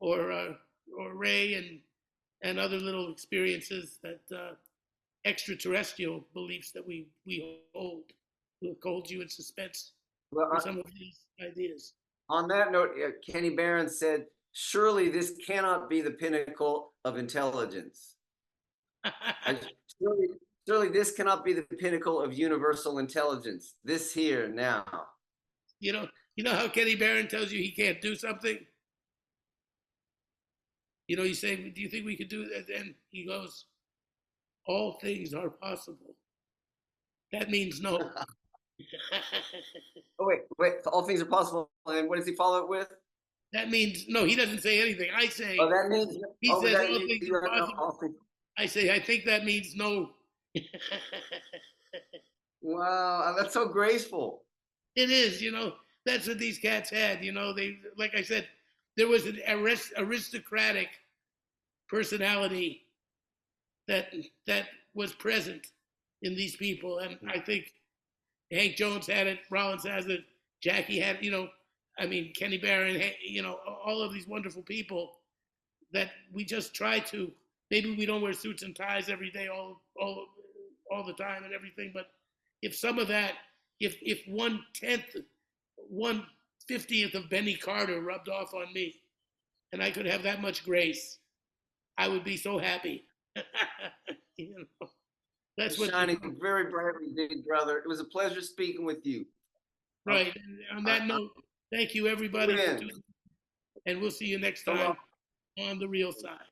or Ray and other little experiences that extraterrestrial beliefs that we hold. We'll hold you in suspense Well, for some of these ideas. on that note, Kenny Barron said, "Surely this cannot be the pinnacle of intelligence. Surely this cannot be the pinnacle of universal intelligence. This here now." You know how Kenny Barron tells you he can't do something? You say, do you think we could do that? And he goes, all things are possible. That means no. Oh, wait, all things are possible. And what does he follow it with? That means no, he doesn't say anything. I say, Oh, that means, he oh, says that all means things you are have no, possible. all things. I say, I think that means no. Wow, that's so graceful. It is, that's what these cats had. They, like I said, there was an aristocratic personality that was present in these people, and I think Hank Jones had it, Rollins has it, Jackie had it, Kenny Barron, all of these wonderful people that we just try to. Maybe we don't wear suits and ties every day, all the time and everything, but if some of that, if 1/10, 1/50th of Benny Carter rubbed off on me, and I could have that much grace, I would be so happy. That's what Shining very brightly, big brother. It was a pleasure speaking with you. Right. And on that note, thank you everybody for tuning in, and we'll see you next time on The Real Side.